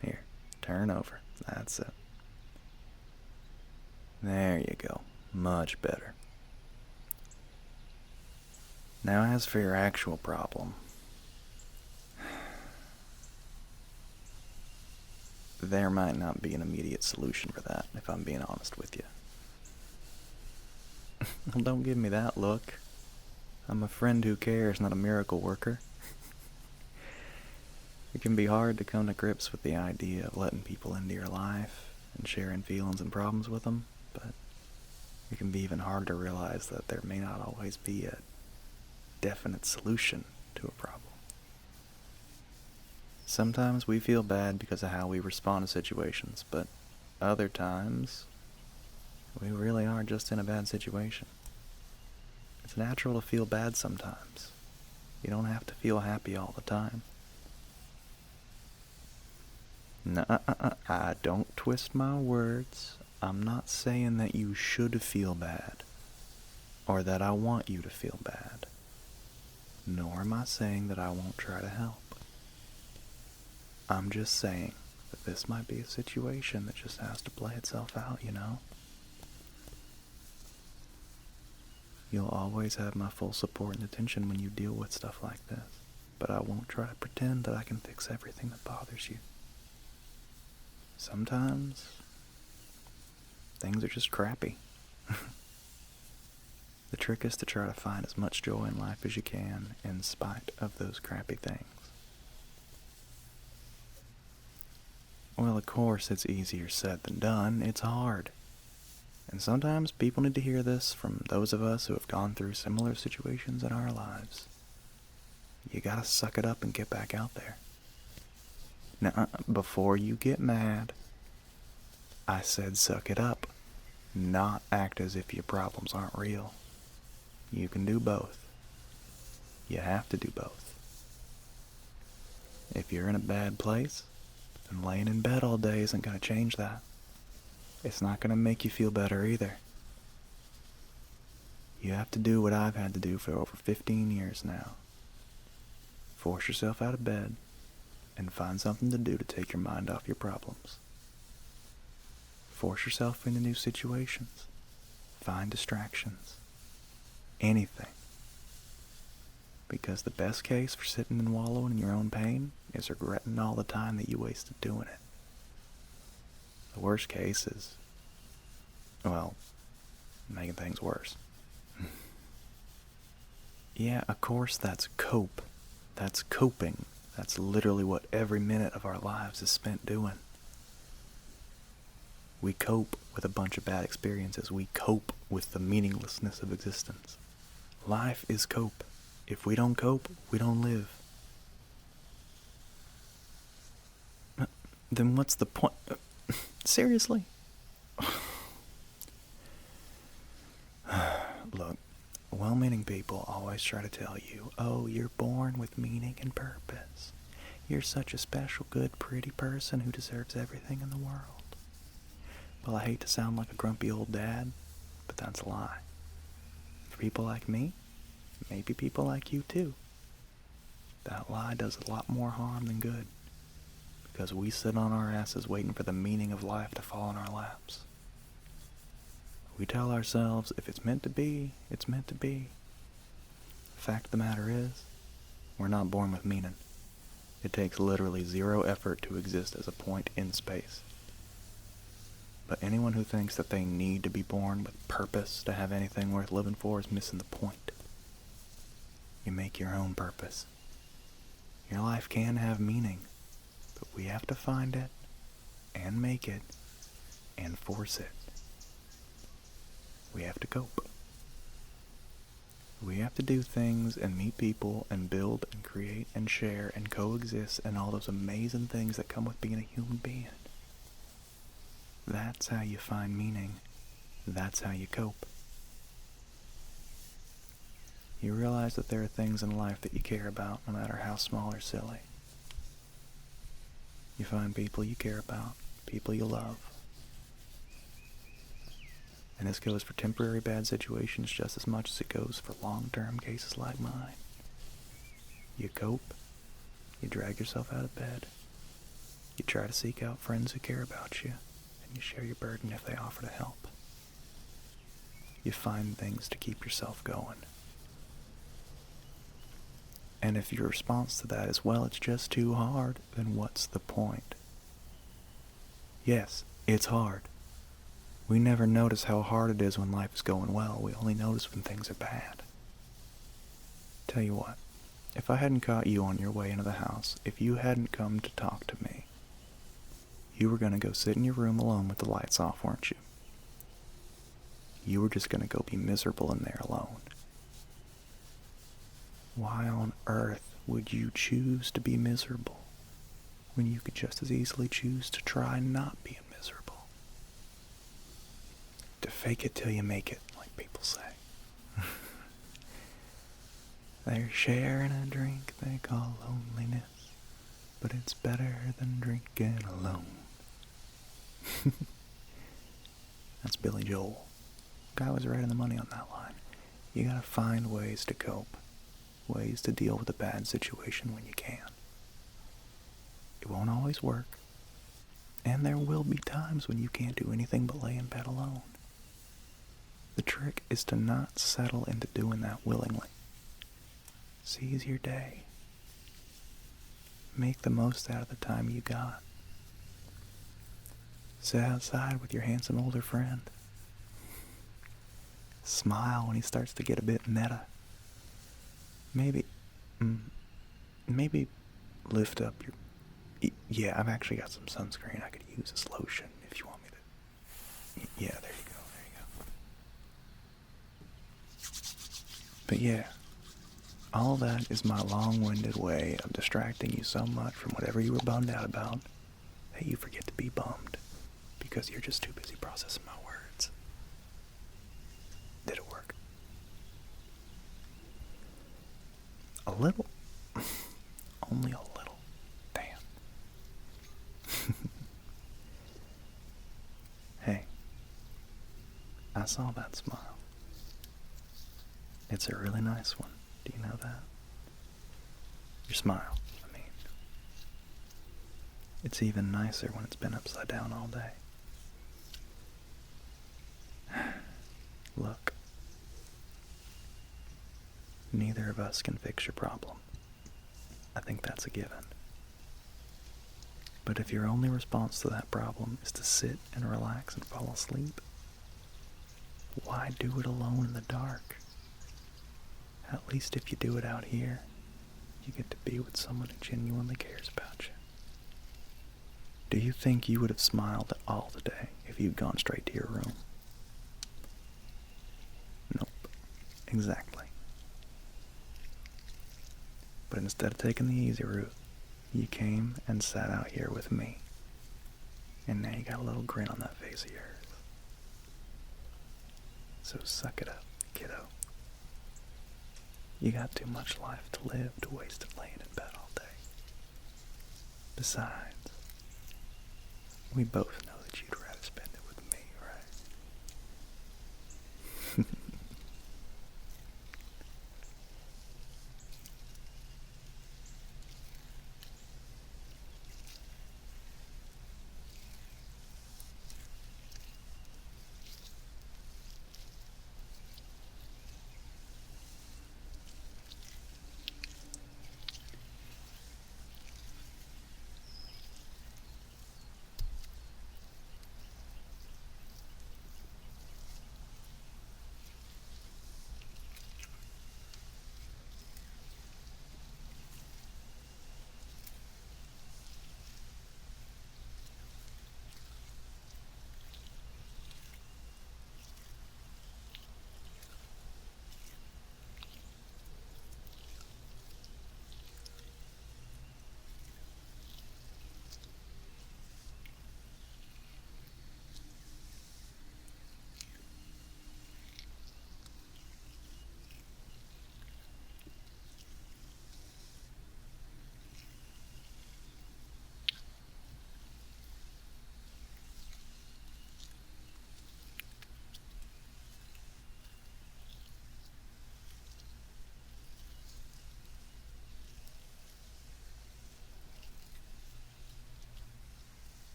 Here, turn over, that's it. There you go, much better. Now as for your actual problem, there might not be an immediate solution for that, if I'm being honest with you. Well, don't give me that look. I'm a friend who cares, not a miracle worker. It can be hard to come to grips with the idea of letting people into your life and sharing feelings and problems with them, but it can be even harder to realize that there may not always be a definite solution to a problem. Sometimes we feel bad because of how we respond to situations, but other times we really are just in a bad situation. It's natural to feel bad sometimes. You don't have to feel happy all the time. I don't twist my words. I'm not saying that you should feel bad, or that I want you to feel bad. Nor am I saying that I won't try to help. I'm just saying that this might be a situation that just has to play itself out, you know? You'll always have my full support and attention when you deal with stuff like this, but I won't try to pretend that I can fix everything that bothers you. Sometimes things are just crappy. The trick is to try to find as much joy in life as you can in spite of those crappy things. Well, of course, it's easier said than done. It's hard. And sometimes people need to hear this from those of us who have gone through similar situations in our lives. You gotta suck it up and get back out there. Now, before you get mad, I said suck it up, not act as if your problems aren't real. You can do both. You have to do both. If you're in a bad place, then laying in bed all day isn't going to change that. It's not going to make you feel better either. You have to do what I've had to do for over 15 years now. Force yourself out of bed and find something to do to take your mind off your problems. Force yourself into new situations. Find distractions. Anything. Because the best case for sitting and wallowing in your own pain is regretting all the time that you wasted doing it. The worst case is, well, making things worse. Yeah, of course that's cope. That's coping. That's literally what every minute of our lives is spent doing. We cope with a bunch of bad experiences. We cope with the meaninglessness of existence. Life is cope. If we don't cope, we don't live. Then what's the point? Seriously? Look, well-meaning people always try to tell you, oh, you're born with meaning and purpose. You're such a special, good, pretty person who deserves everything in the world. Well, I hate to sound like a grumpy old dad, but that's a lie. For people like me, maybe people like you too, that lie does a lot more harm than good, because we sit on our asses waiting for the meaning of life to fall in our laps. We tell ourselves, if it's meant to be, it's meant to be. The fact of the matter is, we're not born with meaning. It takes literally zero effort to exist as a point in space. But anyone who thinks that they need to be born with purpose to have anything worth living for is missing the point. You make your own purpose. Your life can have meaning, but we have to find it, and make it, and force it. We have to cope. We have to do things and meet people and build and create and share and coexist and all those amazing things that come with being a human being. That's how you find meaning. That's how you cope. You realize that there are things in life that you care about, no matter how small or silly. You find people you care about, people you love. And this goes for temporary bad situations just as much as it goes for long-term cases like mine. You cope, you drag yourself out of bed, you try to seek out friends who care about you, and you share your burden if they offer to help. You find things to keep yourself going. And if your response to that is, well, it's just too hard, then what's the point? Yes, it's hard. We never notice how hard it is when life is going well. We only notice when things are bad. Tell you what, if I hadn't caught you on your way into the house, if you hadn't come to talk to me, you were going to go sit in your room alone with the lights off, weren't you? You were just going to go be miserable in there alone. Why on earth would you choose to be miserable when you could just as easily choose to try not being miserable? To fake it till you make it, like people say. They're sharing a drink they call loneliness, but it's better than drinking alone. That's Billy Joel. Guy was right on the money on that line. You gotta find ways to cope, ways to deal with a bad situation when you can. It won't always work, and there will be times when you can't do anything but lay in bed alone. The trick is to not settle into doing that willingly. Seize your day. Make the most out of the time you got. Sit outside with your handsome older friend. Smile when he starts to get a bit meta. Maybe lift up your... Yeah, I've actually got some sunscreen. I could use this lotion if you want me to... Yeah, there you go. But yeah, all that is my long-winded way of distracting you so much from whatever you were bummed out about that you forget to be bummed because you're just too busy processing my words. Did it work? A little. Only a little. Damn. Hey, I saw that smile. It's a really nice one. Do you know that? Your smile, I mean. It's even nicer when it's been upside down all day. Look. Neither of us can fix your problem. I think that's a given. But if your only response to that problem is to sit and relax and fall asleep, why do it alone in the dark? At least if you do it out here, you get to be with someone who genuinely cares about you. Do you think you would have smiled at all today if you'd gone straight to your room? Nope. Exactly. But instead of taking the easy route, you came and sat out here with me. And now you got a little grin on that face of yours. So suck it up, kiddo. You got too much life to live to waste it laying in bed all day. Besides, we both know that you'd rather spend it with me, right?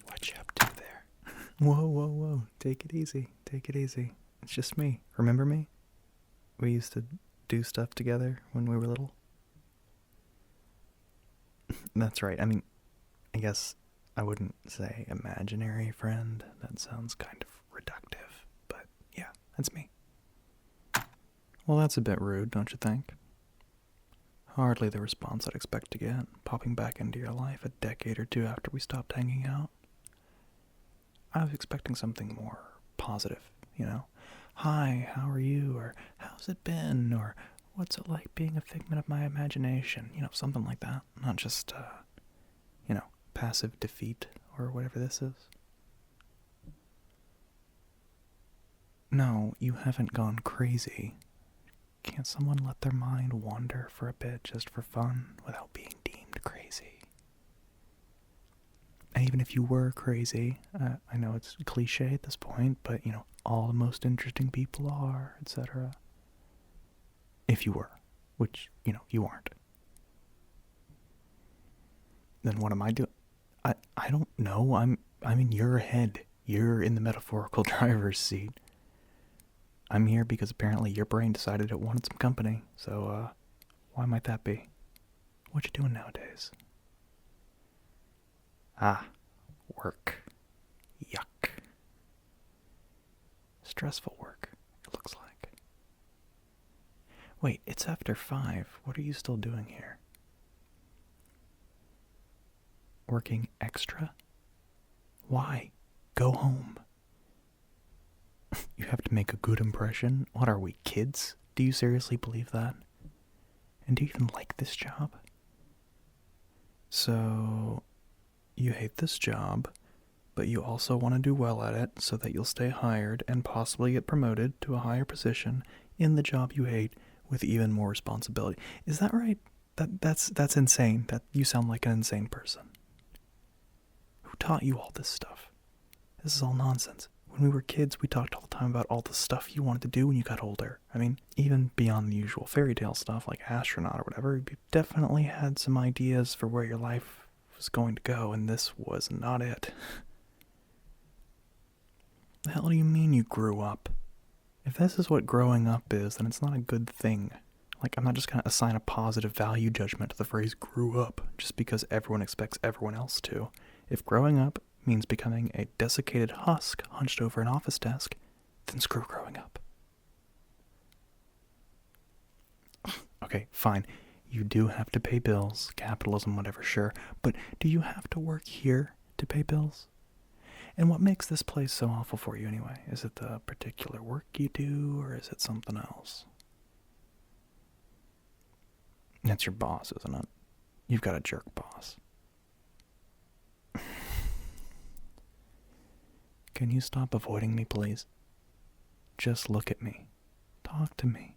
What you up to there? Whoa, whoa, whoa. Take it easy. Take it easy. It's just me. Remember me? We used to do stuff together when we were little. That's right. I mean, I guess I wouldn't say imaginary friend. That sounds kind of reductive. But yeah, that's me. Well, that's a bit rude, don't you think? Hardly the response I'd expect to get, popping back into your life a decade or two after we stopped hanging out. I was expecting something more positive, you know? Hi, how are you? Or how's it been? Or what's it like being a figment of my imagination? You know, something like that. Not just, passive defeat or whatever this is. No, you haven't gone crazy. Can't someone let their mind wander for a bit just for fun without being deemed crazy? Even if you were crazy, I know it's cliche at this point, but, all the most interesting people are, etc. If you were, which, you aren't. Then what am I doing? I don't know. I'm in your head. You're in the metaphorical driver's seat. I'm here because apparently your brain decided it wanted some company, so, why might that be? What you doing nowadays? Ah, work. Yuck. Stressful work, it looks like. Wait, it's after 5. What are you still doing here? Working extra? Why? Go home. You have to make a good impression? What are we, kids? Do you seriously believe that? And do you even like this job? So, you hate this job, but you also want to do well at it so that you'll stay hired and possibly get promoted to a higher position in the job you hate with even more responsibility. Is that right? That's insane. That you sound like an insane person. Who taught you all this stuff? This is all nonsense. When we were kids, we talked all the time about all the stuff you wanted to do when you got older. I mean, even beyond the usual fairy tale stuff like astronaut or whatever, you definitely had some ideas for where your life was going to go, and this was not it. The hell do you mean you grew up? If this is what growing up is, then it's not a good thing. Like, I'm not just going to assign a positive value judgment to the phrase grew up just because everyone expects everyone else to. If growing up means becoming a desiccated husk hunched over an office desk, then screw growing up. Okay, fine. You do have to pay bills, capitalism, whatever, sure. But do you have to work here to pay bills? And what makes this place so awful for you anyway? Is it the particular work you do, or is it something else? That's your boss, isn't it? You've got a jerk boss. Can you stop avoiding me, please? Just look at me. Talk to me.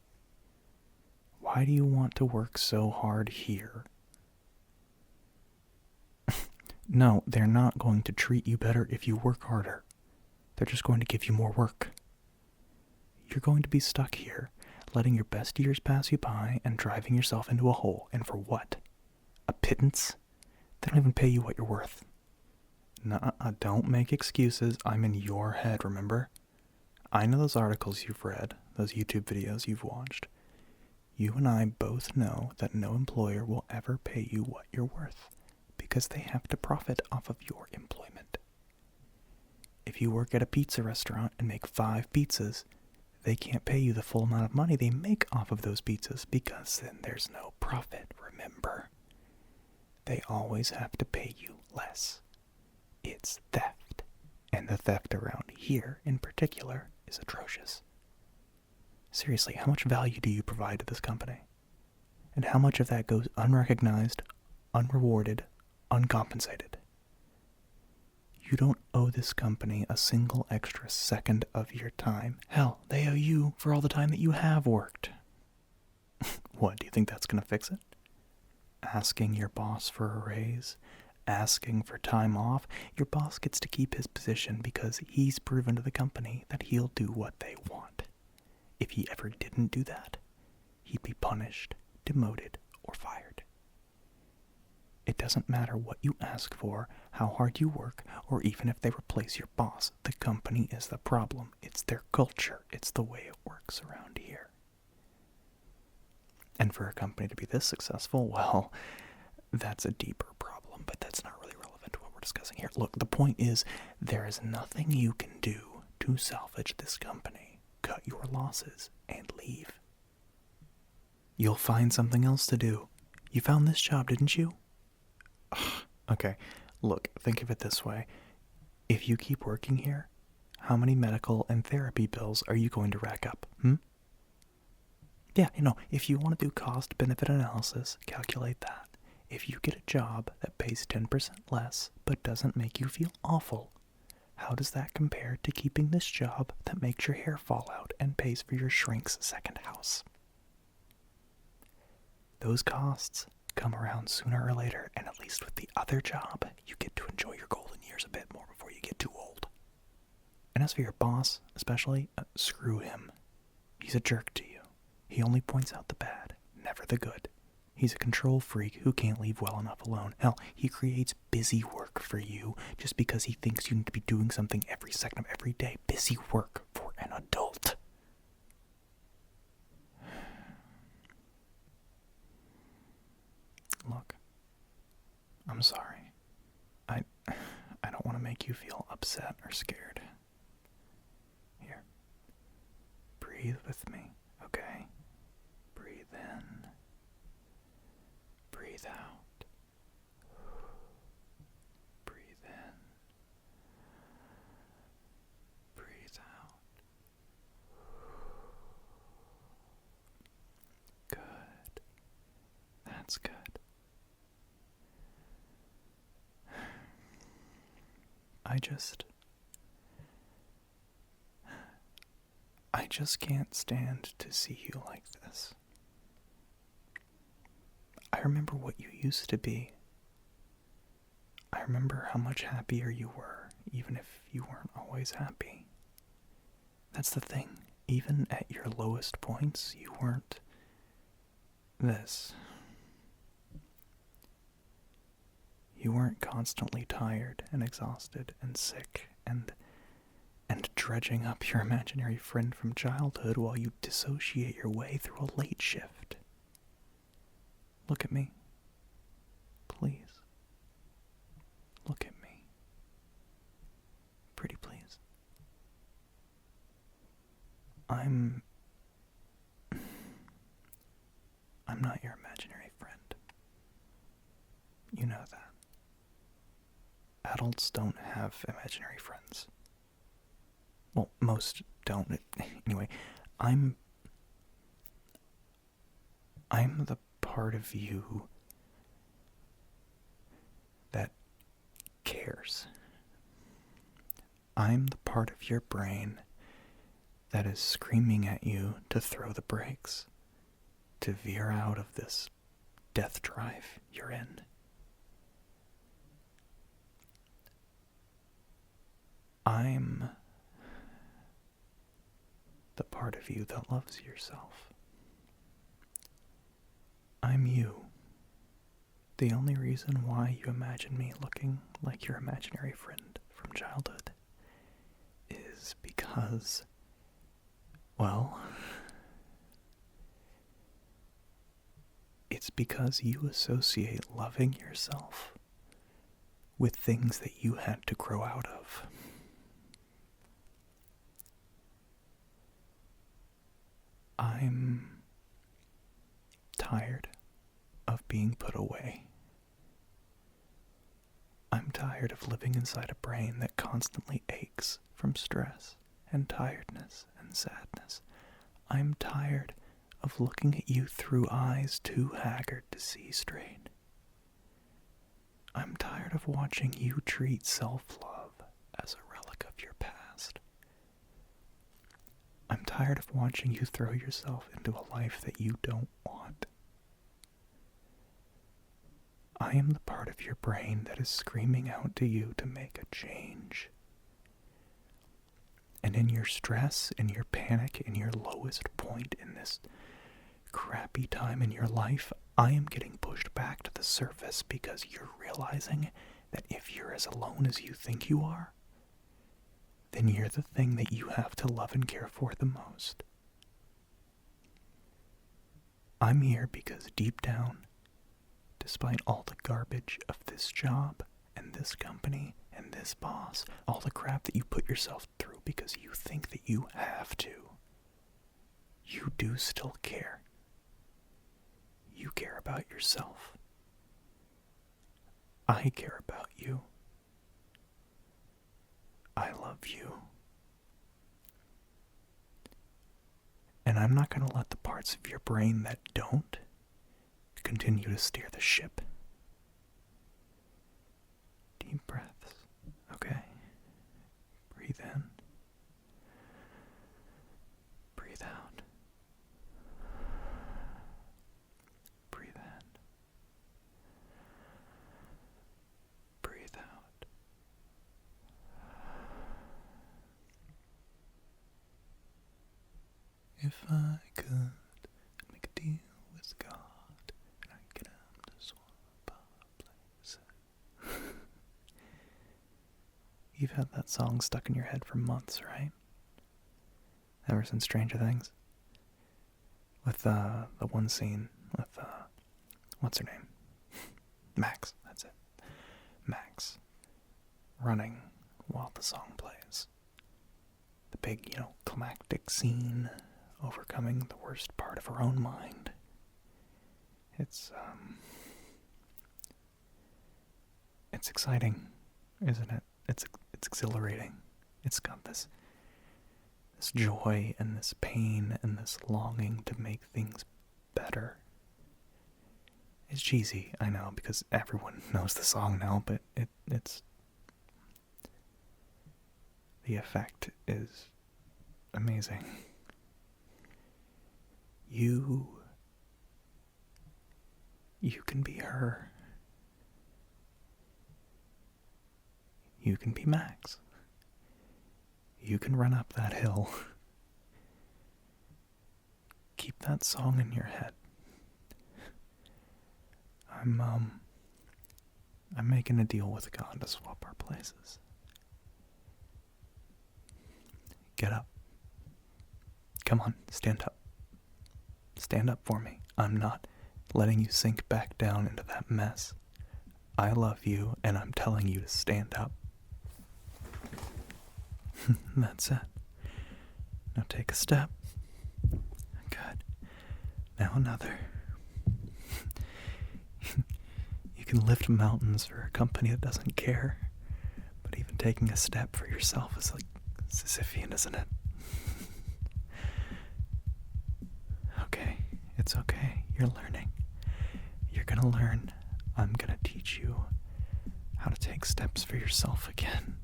Why do you want to work so hard here? No, they're not going to treat you better if you work harder. They're just going to give you more work. You're going to be stuck here, letting your best years pass you by and driving yourself into a hole. And for what? A pittance? They don't even pay you what you're worth. Nuh-uh, don't make excuses. I'm in your head, remember? I know those articles you've read, those YouTube videos you've watched. You and I both know that no employer will ever pay you what you're worth, because they have to profit off of your employment. If you work at a pizza restaurant and make 5 pizzas, they can't pay you the full amount of money they make off of those pizzas, because then there's no profit, remember? They always have to pay you less. It's theft, and the theft around here in particular is atrocious. Seriously, how much value do you provide to this company? And how much of that goes unrecognized, unrewarded, uncompensated? You don't owe this company a single extra second of your time. Hell, they owe you for all the time that you have worked. What, do you think that's going to fix it? Asking your boss for a raise? asking for time off, your boss gets to keep his position because he's proven to the company that he'll do what they want. If he ever didn't do that, he'd be punished, demoted, or fired. It doesn't matter what you ask for, how hard you work, or even if they replace your boss. The company is the problem. It's their culture. It's the way it works around here. And for a company to be this successful, well, that's a deeper problem, but that's not really relevant to what we're discussing here. Look, the point is, there is nothing you can do to salvage this company. Cut your losses and leave. You'll find something else to do. You found this job, didn't you? Okay, look, think of it this way. If you keep working here, how many medical and therapy bills are you going to rack up, Yeah, if you want to do cost-benefit analysis, calculate that. If you get a job that pays 10% less but doesn't make you feel awful, how does that compare to keeping this job that makes your hair fall out and pays for your shrink's second house? Those costs come around sooner or later, and at least with the other job, you get to enjoy your golden years a bit more before you get too old. And as for your boss, especially, screw him. He's a jerk to you. He only points out the bad, never the good. He's a control freak who can't leave well enough alone. Hell, he creates busy work for you just because he thinks you need to be doing something every second of every day. Busy work for an adult. Look, I'm sorry. I don't want to make you feel upset or scared. Here. Breathe with me, okay? Breathe in. Breathe out. Breathe in. Breathe out. Good. That's good. I just can't stand to see you like this. I remember what you used to be. I remember how much happier you were, even if you weren't always happy. That's the thing. Even at your lowest points, you weren't this. You weren't constantly tired and exhausted and sick and dredging up your imaginary friend from childhood while you dissociate your way through a late shift. Look at me. Please. Look at me. Pretty please. I'm not your imaginary friend. You know that. Adults don't have imaginary friends. Well, most don't. Anyway, I'm the part of you that cares. I'm the part of your brain that is screaming at you to throw the brakes, to veer out of this death drive you're in. I'm the part of you that loves yourself. I'm you. The only reason why you imagine me looking like your imaginary friend from childhood is because, well, it's because you associate loving yourself with things that you had to grow out of. I'm tired of being put away. I'm tired of living inside a brain that constantly aches from stress and tiredness and sadness. I'm tired of looking at you through eyes too haggard to see straight. I'm tired of watching you treat self-love as a relic of your past. I'm tired of watching you throw yourself into a life that you don't want. I am the part of your brain that is screaming out to you to make a change. And in your stress, in your panic, in your lowest point in this crappy time in your life, I am getting pushed back to the surface because you're realizing that if you're as alone as you think you are, then you're the thing that you have to love and care for the most. I'm here because deep down, despite all the garbage of this job and this company and this boss, all the crap that you put yourself through because you think that you have to, you do still care. You care about yourself. I care about you. I love you. And I'm not going to let the parts of your brain that don't continue to steer the ship. Deep breaths. Okay. Breathe in. Breathe out. Breathe in. Breathe out. If I could make a deal with God, and I get him to swap our places. You've had that song stuck in your head for months, right? Ever since Stranger Things? With the one scene with, what's her name? Max, that's it. Max. Running while the song plays. The big, climactic scene, overcoming the worst part of her own mind. It's exciting, isn't it? It's exhilarating. It's got this joy and this pain and this longing to make things better. It's cheesy, I know, because everyone knows the song now, but it's the effect is amazing. You can be her. You can be Max. You can run up that hill. Keep that song in your head. I'm making a deal with God to swap our places. Get up. Come on, stand up. Stand up for me. I'm not letting you sink back down into that mess. I love you, and I'm telling you to stand up. That's it. Now take a step. Good. Now another. You can lift mountains for a company that doesn't care, but even taking a step for yourself is like Sisyphean, isn't it? Okay, it's okay. You're learning. You're gonna learn. I'm gonna teach you how to take steps for yourself again.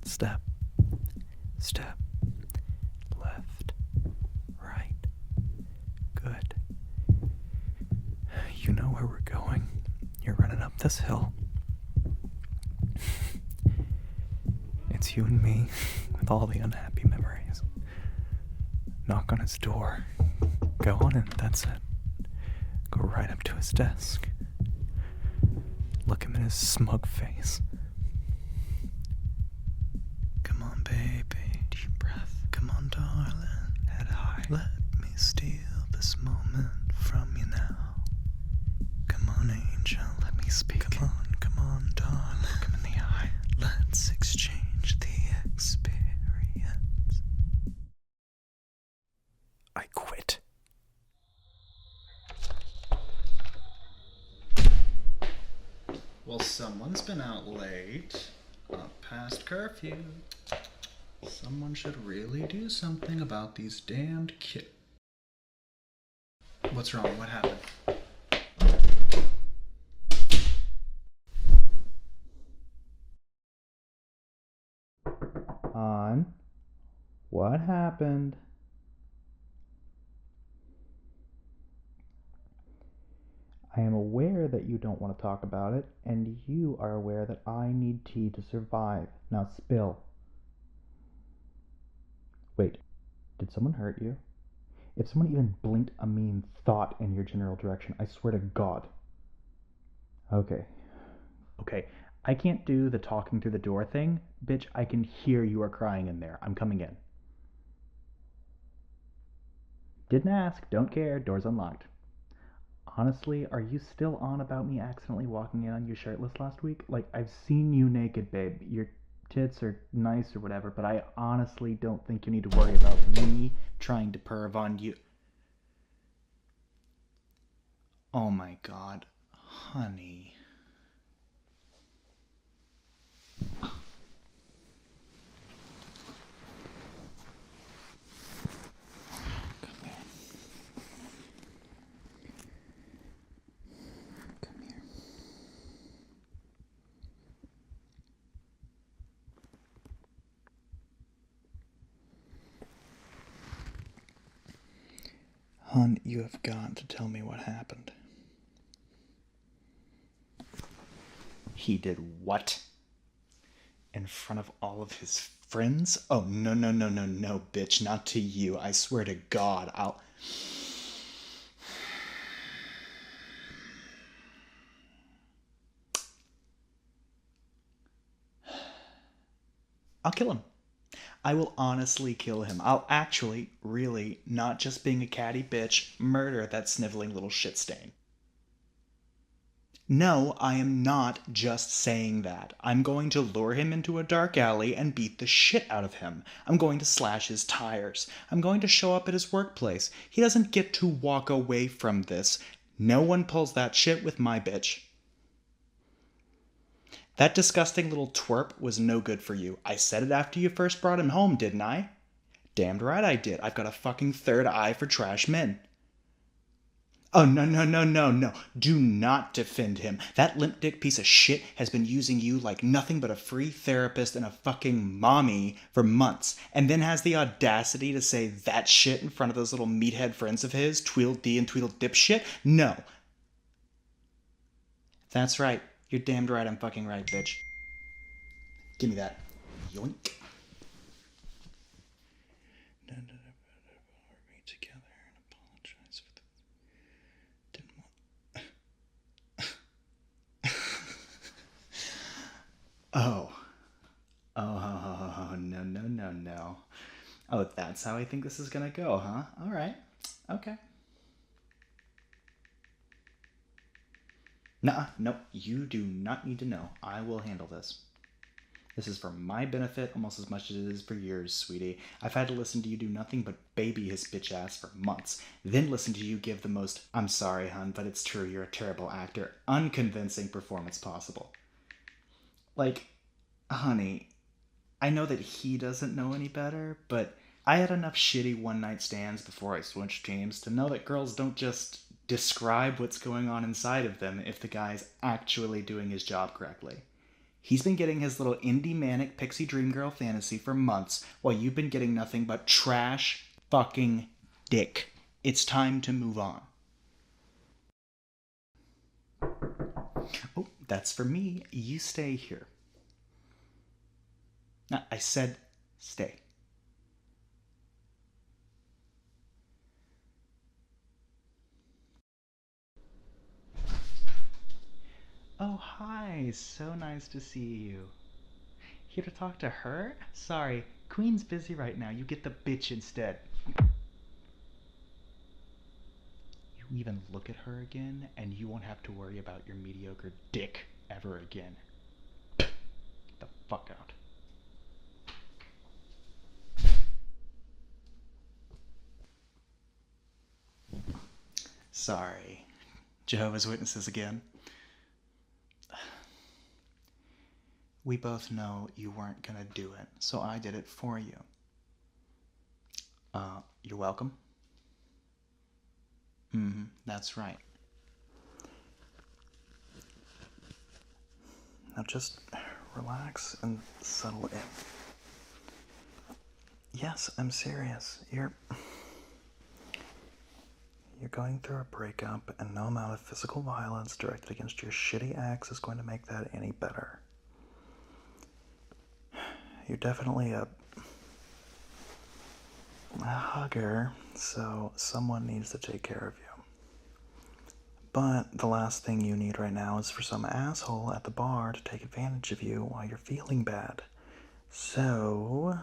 Step. Step. Left. Right. Good. You know where we're going. You're running up this hill. It's you and me with all the unhappy memories. Knock on his door. Go on in, that's it. Go right up to his desk. Look him in his smug face. Come on, baby. Deep breath. Come on, darling. Head high. Let me steal this moment from you now. Come on, angel. Let me speak. Come on, darling. Look him in the eye. Let's exchange the experience. I quit. Well, someone's been out late, up past curfew. Someone should really do something about these damned kids. What's wrong? What happened? On. What happened? I am aware that you don't want to talk about it, and you are aware that I need tea to survive. Now spill. Wait, did someone hurt you? If someone even blinked a mean thought in your general direction, I swear to God. Okay. Okay, I can't do the talking through the door thing. Bitch, I can hear you are crying in there. I'm coming in. Didn't ask, don't care, door's unlocked. Honestly, are you still on about me accidentally walking in on you shirtless last week? Like, I've seen you naked, babe. Your tits are nice or whatever, but I honestly don't think you need to worry about me trying to perv on you. Oh my God, honey. Hun, you have got to tell me what happened. He did what? In front of all of his friends? Oh, no, no, no, no, no, bitch. Not to you. I swear to God, I'll kill him. I will honestly kill him. I'll actually, really, not just being a catty bitch, murder that sniveling little shit stain. No, I am not just saying that. I'm going to lure him into a dark alley and beat the shit out of him. I'm going to slash his tires. I'm going to show up at his workplace. He doesn't get to walk away from this. No one pulls that shit with my bitch. That disgusting little twerp was no good for you. I said it after you first brought him home, didn't I? Damned right I did. I've got a fucking third eye for trash men. Oh, no, no, no, no, no. Do not defend him. That limp dick piece of shit has been using you like nothing but a free therapist and a fucking mommy for months, and then has the audacity to say that shit in front of those little meathead friends of his, Tweedledee and Tweedledipshit? No. That's right. You're damned right I'm fucking right, bitch. Give me that. Yoink. Together and apologize for the... Oh, no, no, no, no. Oh, that's how I think this is gonna go, huh? Alright. Okay. Nuh-uh. Nope. You do not need to know. I will handle this. This is for my benefit almost as much as it is for yours, sweetie. I've had to listen to you do nothing but baby his bitch ass for months. Then listen to you give the most, I'm sorry, hun, but it's true, you're a terrible actor, unconvincing performance possible. Like, honey, I know that he doesn't know any better, but I had enough shitty one-night stands before I switched teams to know that girls don't just describe what's going on inside of them if the guy's actually doing his job correctly. He's been getting his little indie manic pixie dream girl fantasy for months while you've been getting nothing but trash fucking dick. It's time to move on. Oh, that's for me. You stay here. I said stay. Oh, hi. So nice to see you. Here to talk to her? Sorry, Queen's busy right now. You get the bitch instead. You even look at her again, and you won't have to worry about your mediocre dick ever again. Get the fuck out. Sorry. Jehovah's Witnesses again. We both know you weren't gonna do it, so I did it for you. You're welcome. That's right. Now just relax and settle in. Yes, I'm serious. You're going through a breakup, and no amount of physical violence directed against your shitty ex is going to make that any better. You're definitely a hugger, so someone needs to take care of you. But the last thing you need right now is for some asshole at the bar to take advantage of you while you're feeling bad. So,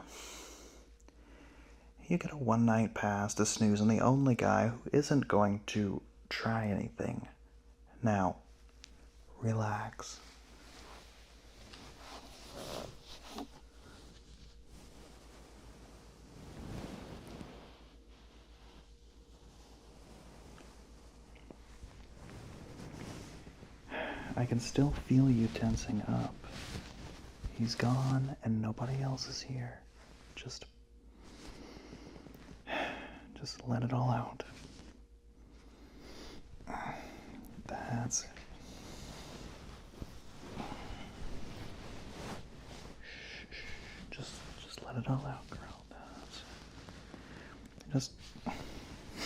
you get a one-night pass to snooze on the only guy who isn't going to try anything. Now, relax. I can still feel you tensing up. He's gone and nobody else is here. Just let it all out. That's it. Just let it all out, girl. That's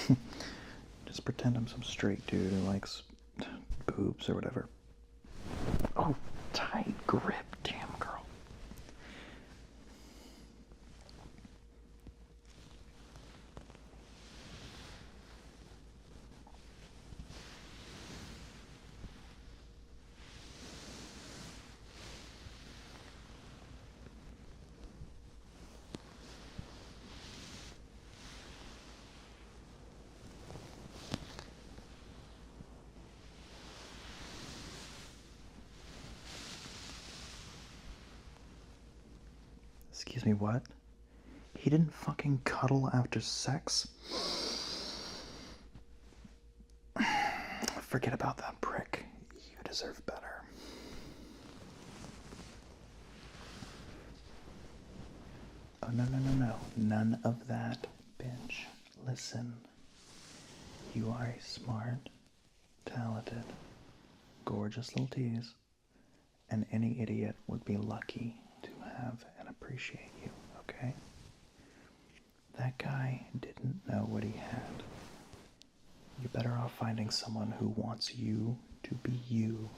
it. Just pretend I'm some straight dude who likes boobs or whatever. Oh, tight grip, damn girl. Excuse me, what? He didn't fucking cuddle after sex? Forget about that prick. You deserve better. Oh, no. None of that, bitch. Listen. You are a smart, talented, gorgeous little tease, and any idiot would be lucky to have and appreciate you, okay? That guy didn't know what he had. You're better off finding someone who wants you to be you,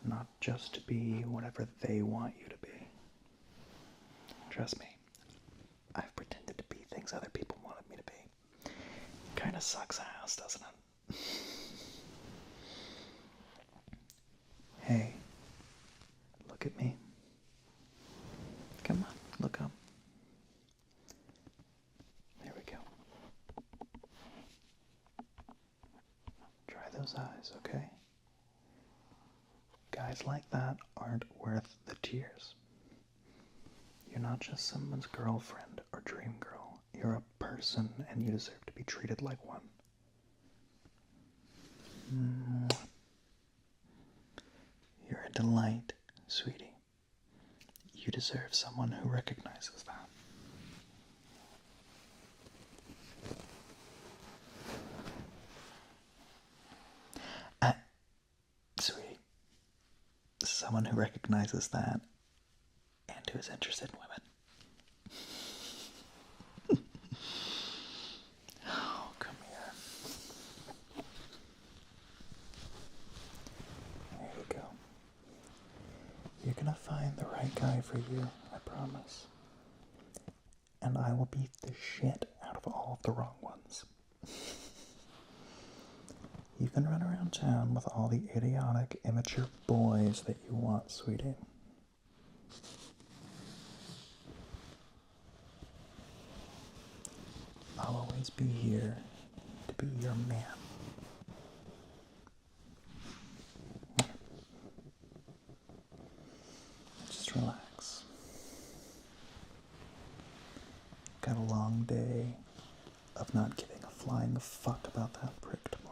not just to be whatever they want you to be. Trust me, I've pretended to be things other people wanted me to be. Kinda sucks ass, doesn't it? Hey, look at me. Come on, look up. There we go. Try those eyes, okay? Guys like that aren't worth the tears. You're not just someone's girlfriend or dream girl. You're a person and you deserve to be treated like one. You're a delight, sweetie. You deserve someone who recognizes that. Sweetie. Someone who recognizes that and who is interested in women. Oh, come here. There you go. You're gonna find the right guy for you, I promise. And I will beat the shit out of all of the wrong ones. You can run around town with all the idiotic, immature boys that you want, sweetie. I'll always be here to be your man. Just relax. Got a long day of not giving a flying fuck about that prick tomorrow.